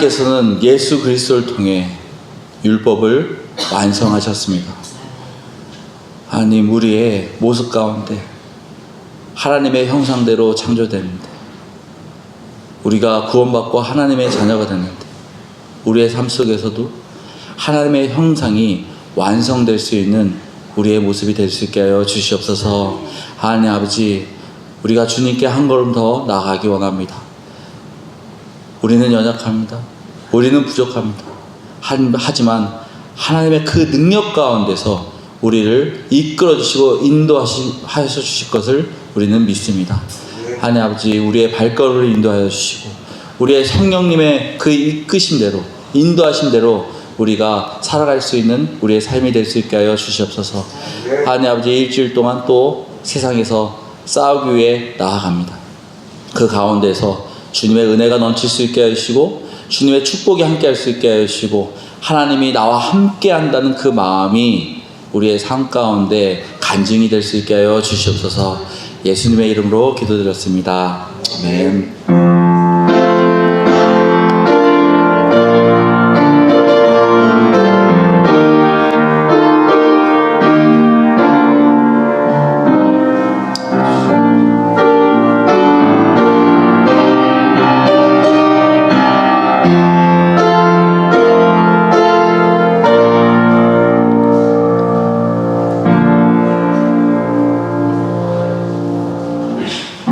B: 하나님께서는 예수 그리스도를 통해 율법을 완성하셨습니다. 하나님, 우리의 모습 가운데 하나님의 형상대로 창조됐는데, 우리가 구원받고 하나님의 자녀가 됐는데, 우리의 삶 속에서도 하나님의 형상이 완성될 수 있는 우리의 모습이 될 수 있게 하여 주시옵소서. 하나님 아버지, 우리가 주님께 한 걸음 더 나아가기 원합니다. 우리는 연약합니다. 우리는 부족합니다. 하지만 하나님의 그 능력 가운데서 우리를 이끌어 주시고 인도하여 주실 것을 우리는 믿습니다. 하나님 아버지, 우리의 발걸음을 인도하여 주시고 우리의 성령님의 그 이끄심대로, 인도하심대로 우리가 살아갈 수 있는 우리의 삶이 될 수 있게 하여 주시옵소서. 하나님 아버지, 일주일 동안 또 세상에서 싸우기 위해 나아갑니다. 그 가운데서 주님의 은혜가 넘칠 수 있게 하시고 주님의 축복이 함께 할 수 있게 하시고 하나님이 나와 함께 한다는 그 마음이 우리의 삶 가운데 간증이 될 수 있게 하여 주시옵소서. 예수님의 이름으로 기도드렸습니다. 아멘.